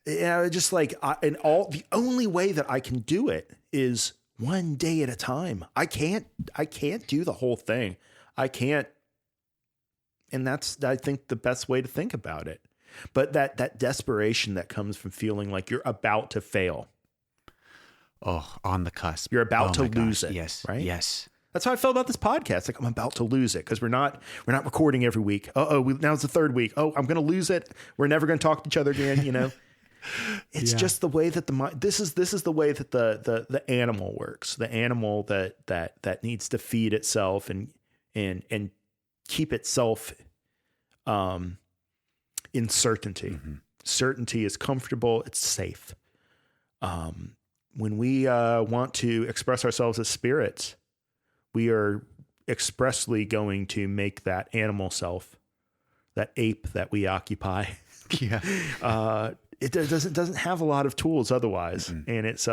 just like, the only way that I can do it is one day at a time. I can't do the whole thing. I can't. And that's, I think, the best way to think about it. But that desperation that comes from feeling like you're about to fail. Oh, on the cusp. You're about to lose it. Yes. Right. Yes. That's how I felt about this podcast. Like I'm about to lose it because we're not recording every week. Now it's the third week. Oh, I'm going to lose it. We're never going to talk to each other again. You know, it's just the way that this is the way that the animal works. The animal that needs to feed itself and keep itself in certainty. Mm-hmm. Certainty is comfortable. It's safe. When we want to express ourselves as spirits, we are expressly going to make that animal self, that ape that we occupy. Yeah. It doesn't have a lot of tools otherwise. Mm-hmm. And it's,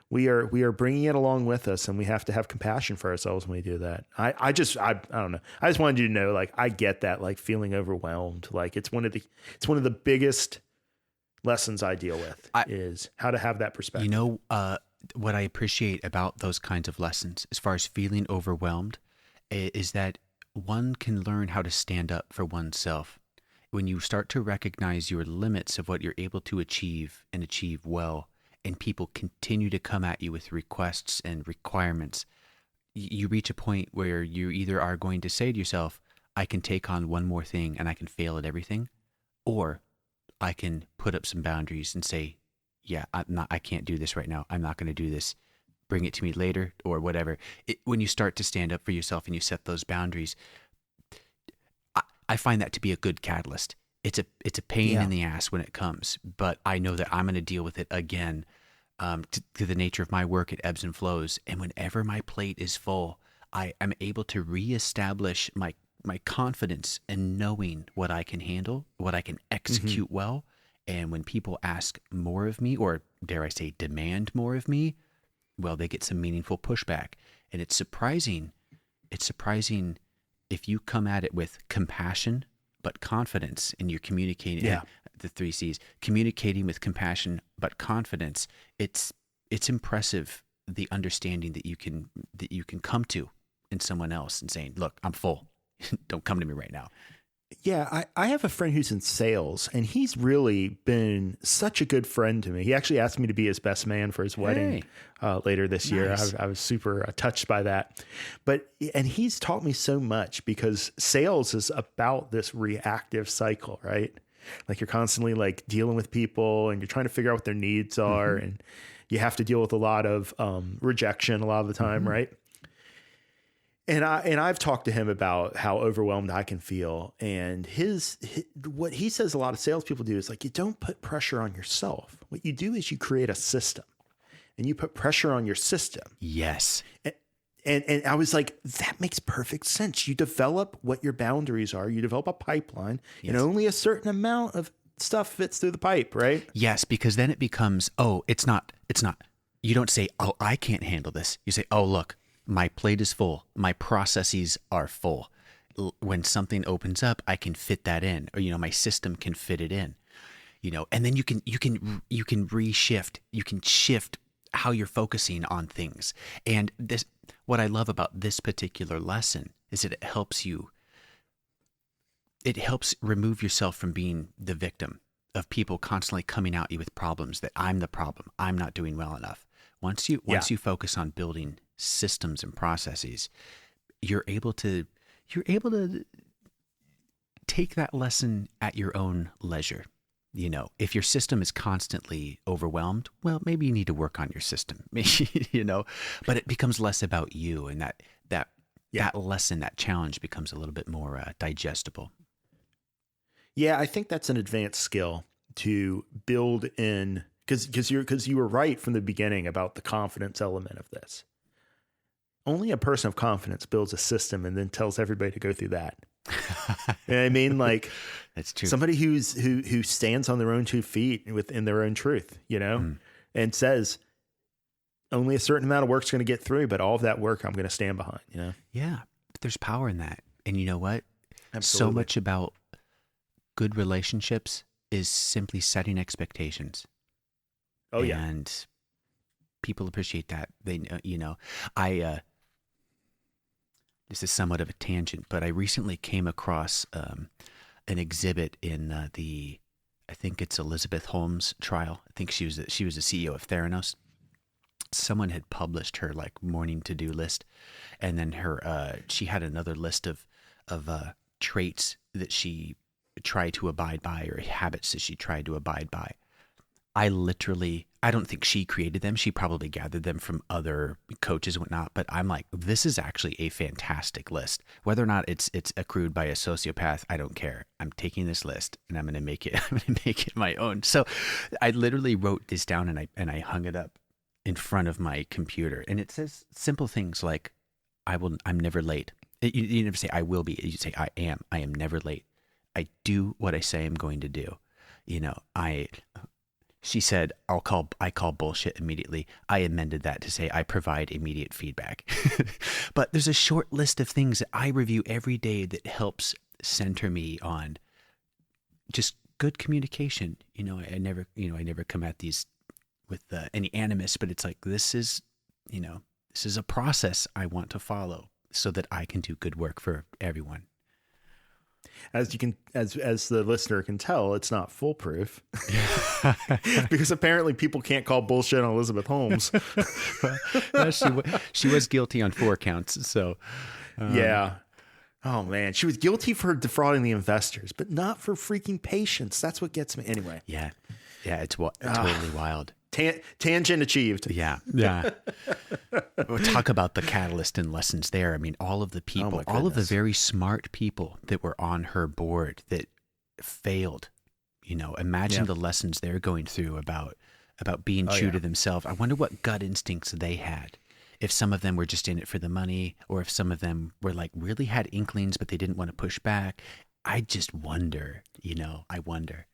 we are bringing it along with us, and we have to have compassion for ourselves when we do that. I don't know. I just wanted you to know, like, I get that, like feeling overwhelmed. Like it's one of the biggest lessons I deal with is how to have that perspective. You know, what I appreciate about those kinds of lessons, as far as feeling overwhelmed, is that one can learn how to stand up for oneself. When you start to recognize your limits of what you're able to achieve and achieve well, and people continue to come at you with requests and requirements, you reach a point where you either are going to say to yourself, I can take on one more thing and I can fail at everything, or I can put up some boundaries and say, yeah, I can't do this right now. I'm not going to do this. Bring it to me later or whatever. When you start to stand up for yourself and you set those boundaries, I find that to be a good catalyst. It's a pain in the ass when it comes, but I know that I'm going to deal with it again. To the nature of my work, it ebbs and flows. And whenever my plate is full, I am able to reestablish my confidence in knowing what I can handle, what I can execute well. And when people ask more of me, or dare I say demand more of me, well, they get some meaningful pushback. And it's surprising if you come at it with compassion, but confidence, and you're communicating the 3 C's, communicating with compassion, but confidence. It's impressive, the understanding that you can come to in someone else and saying, look, I'm full. Don't come to me right now. Yeah, I have a friend who's in sales, and he's really been such a good friend to me. He actually asked me to be his best man for his wedding later this year. I was super touched by that. And he's taught me so much, because sales is about this reactive cycle, right? Like you're constantly like dealing with people, and you're trying to figure out what their needs are, and you have to deal with a lot of rejection a lot of the time, right? And I've talked to him about how overwhelmed I can feel. And what he says a lot of salespeople do is like, you don't put pressure on yourself. What you do is you create a system, and you put pressure on your system. Yes. And I was like, that makes perfect sense. You develop what your boundaries are. You develop a pipeline, and only a certain amount of stuff fits through the pipe, right? Yes, because then it becomes, it's not. You don't say, oh, I can't handle this. You say, oh, look, my plate is full. My processes are full. When something opens up, I can fit that in, or, my system can fit it in, and then you can reshift, you can shift how you're focusing on things. And what I love about this particular lesson is that it helps remove yourself from being the victim of people constantly coming at you with problems, that I'm the problem. I'm not doing well enough. Once you focus on building systems and processes, you're able to take that lesson at your own leisure. You know, if your system is constantly overwhelmed, well, maybe you need to work on your system, maybe, you know, but it becomes less about you, and that lesson, that challenge becomes a little bit more digestible. Yeah, I think that's an advanced skill to build in, because you were right from the beginning about the confidence element of this. Only a person of confidence builds a system and then tells everybody to go through that. You know what I mean? Like, that's true. Somebody who stands on their own 2 feet within their own truth, you know, and says only a certain amount of work's going to get through, but all of that work I'm going to stand behind, you know? Yeah. But there's power in that. And you know what? Absolutely. So much about good relationships is simply setting expectations. Oh yeah. And people appreciate that. They, you know, this is somewhat of a tangent, but I recently came across an exhibit in I think it's Elizabeth Holmes' trial. I think she was the CEO of Theranos. Someone had published her like morning to-do list, and then she had another list of traits that she tried to abide by, or habits that she tried to abide by. I don't think she created them. She probably gathered them from other coaches and whatnot. But I'm like, this is actually a fantastic list. Whether or not it's accrued by a sociopath, I don't care. I'm taking this list and I'm going to make it my own. So I literally wrote this down and I hung it up in front of my computer. And it says simple things like, I'm never late. You never say I will be. You say I am never late. I do what I say I'm going to do. You know, she said, I call bullshit immediately. I amended that to say I provide immediate feedback. But there's a short list of things that I review every day that helps center me on just good communication. You know, I never come at these with any animus, but it's like, this is a process I want to follow so that I can do good work for everyone. As the listener can tell, it's not foolproof because apparently people can't call bullshit on Elizabeth Holmes. Well, she was guilty on 4 counts. So, yeah. Oh man, she was guilty for defrauding the investors, but not for freaking patients. That's what gets me. Anyway. Yeah. It's totally wild. Tangent achieved. Yeah. We'll talk about the catalyst and lessons there. I mean, all of the people, all of the very smart people that were on her board that failed, you know, imagine the lessons they're going through about being true to themselves. I wonder what gut instincts they had. If some of them were just in it for the money, or if some of them were like really had inklings, but they didn't want to push back. I just wonder, I wonder.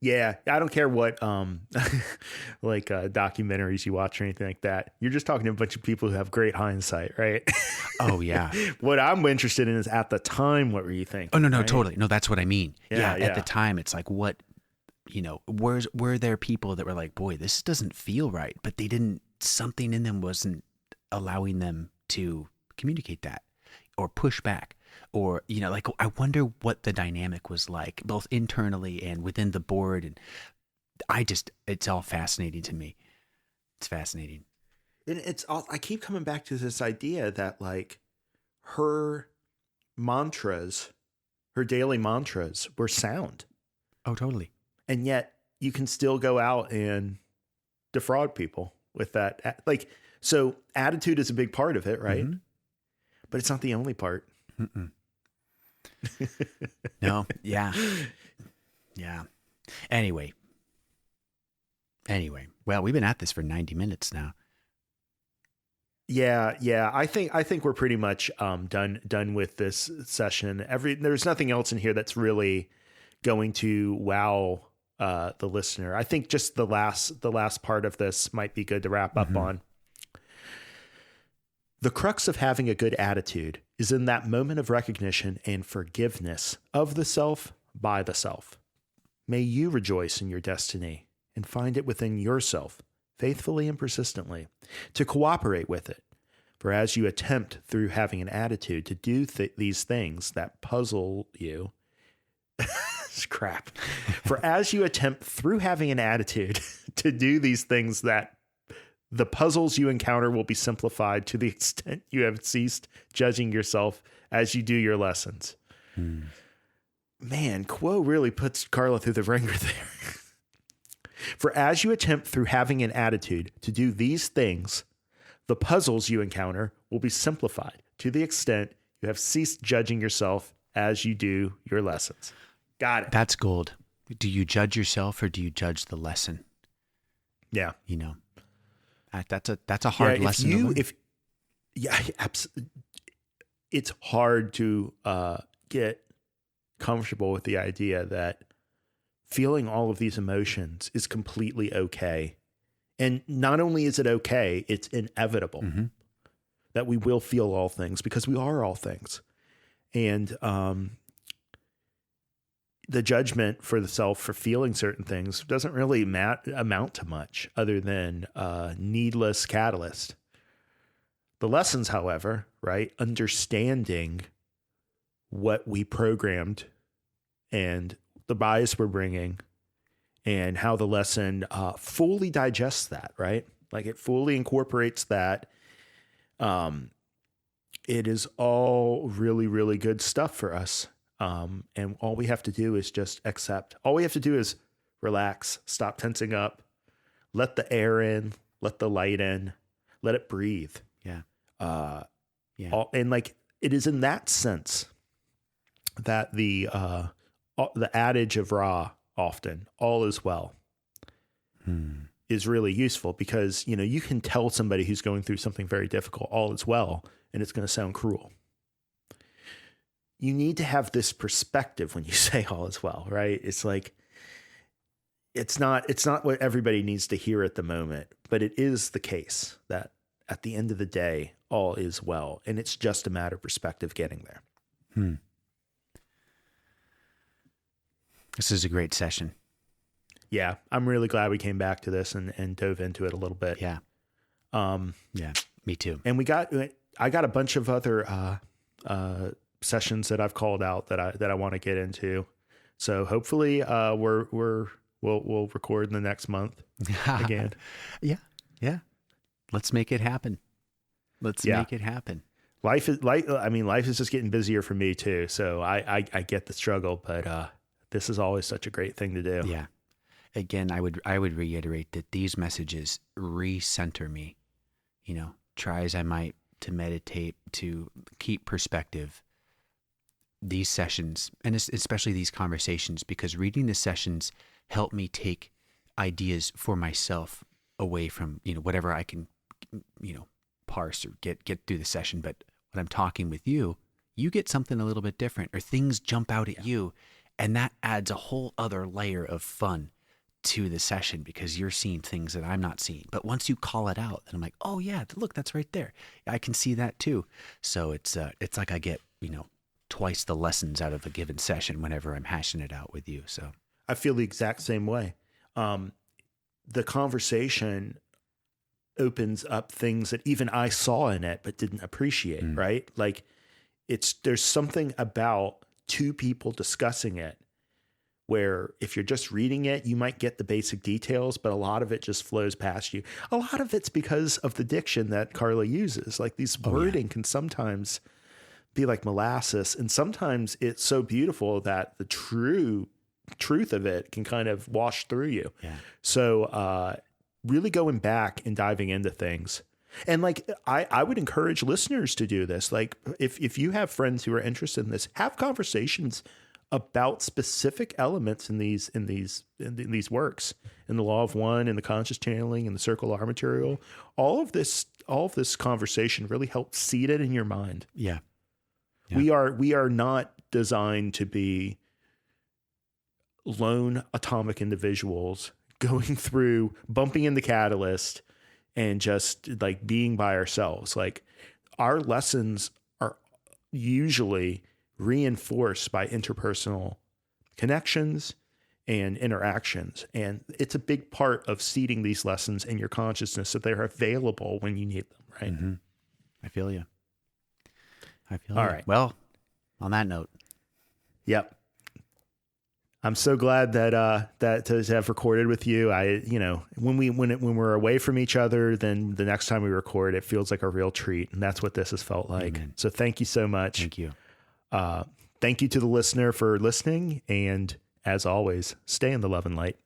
Yeah, I don't care what like documentaries you watch or anything like that. You're just talking to a bunch of people who have great hindsight, right? Oh yeah. What I'm interested in is at the time, what were you thinking? Oh no, right? Totally. No, that's what I mean. Yeah. At the time, it's like, what, were there people that were like, boy, this doesn't feel right, but something in them wasn't allowing them to communicate that or push back. Or, like, I wonder what the dynamic was like, both internally and within the board. And it's all fascinating to me. It's fascinating. And I keep coming back to this idea that like her daily mantras were sound. Oh, totally. And yet you can still go out and defraud people with that. Like, so attitude is a big part of it, right? Mm-hmm. But it's not the only part. Mm-mm. No. Yeah. Anyway. Well, we've been at this for 90 minutes now. Yeah. I think we're pretty much done with this session. There's nothing else in here that's really going to wow the listener. I think just the last part of this might be good to wrap up on. The crux of having a good attitude is in that moment of recognition and forgiveness of the self by the self. May you rejoice in your destiny and find it within yourself, faithfully and persistently, to cooperate with it. For as you attempt through having an attitude to do these things that puzzle you, crap. For as you attempt through having an attitude to do these things that The puzzles you encounter will be simplified to the extent you have ceased judging yourself as you do your lessons. Man, Quo really puts Carla through the ringer there. For as you attempt through having an attitude to do these things, the puzzles you encounter will be simplified to the extent you have ceased judging yourself as you do your lessons. Got it. That's gold. Do you judge yourself or do you judge the lesson? Yeah. You know, that's a hard lesson to learn. It's hard to get comfortable with the idea that feeling all of these emotions is completely okay. And not only is it okay, it's inevitable that we will feel all things because we are all things. And the judgment for the self for feeling certain things doesn't really amount to much other than needless catalyst. The lessons, however, right, understanding what we programmed and the bias we're bringing and how the lesson fully digests that, right? Like it fully incorporates that. It is all really, really good stuff for us. And all we have to do is just accept. All we have to do is relax, stop tensing up, let the air in, let the light in, let it breathe. Yeah. And like it is in that sense that the adage of Ra often, all is well, is really useful because, you know, you can tell somebody who's going through something very difficult, all is well, and it's going to sound cruel. You need to have this perspective when you say all is well, right? It's like, it's not what everybody needs to hear at the moment, but it is the case that at the end of the day, all is well. And it's just a matter of perspective getting there. This is a great session. Yeah. I'm really glad we came back to this and dove into it a little bit. Yeah. Yeah, me too. And I got a bunch of other, sessions that I've called out that I want to get into. So hopefully, we'll record in the next month again. Yeah. Let's make it happen. Make it happen. Life is just getting busier for me too. So I get the struggle, but, this is always such a great thing to do. Yeah. Again, I would reiterate that these messages recenter me, you know, try as I might to meditate, to keep perspective. These sessions, and especially these conversations, because reading the sessions help me take ideas for myself away from, you know, whatever I can, you know, parse or get through the session. But when I'm talking with you, you get something a little bit different, or things jump out at you, and that adds a whole other layer of fun to the session because you're seeing things that I'm not seeing. But once you call it out, then I'm like, oh yeah, look, that's right there. I can see that too. So it's like I get, you know, twice the lessons out of a given session whenever I'm hashing it out with you. So I feel the exact same way. The conversation opens up things that even I saw in it, but didn't appreciate, right? Like there's something about two people discussing it where if you're just reading it, you might get the basic details, but a lot of it just flows past you. A lot of it's because of the diction that Carla uses. Like these wording can sometimes be like molasses. And sometimes it's so beautiful that the truth of it can kind of wash through you. Yeah. So, really going back and diving into things. And like, I would encourage listeners to do this. Like if you have friends who are interested in this, have conversations about specific elements in these works, in the Law of One, in the conscious channeling, in the Circle R material. All of this conversation really helps seed it in your mind. Yeah. We are not designed to be lone atomic individuals going through, bumping in the catalyst and just like being by ourselves. Like our lessons are usually reinforced by interpersonal connections and interactions. And it's a big part of seeding these lessons in your consciousness so they're available when you need them, right? Mm-hmm. I feel you. All right. Well, on that note. Yep. I'm so glad that to have recorded with you. When we're away from each other, then the next time we record, it feels like a real treat, and that's what this has felt like. Amen. So thank you so much. Thank you. Thank you to the listener for listening, and as always, stay in the love and light.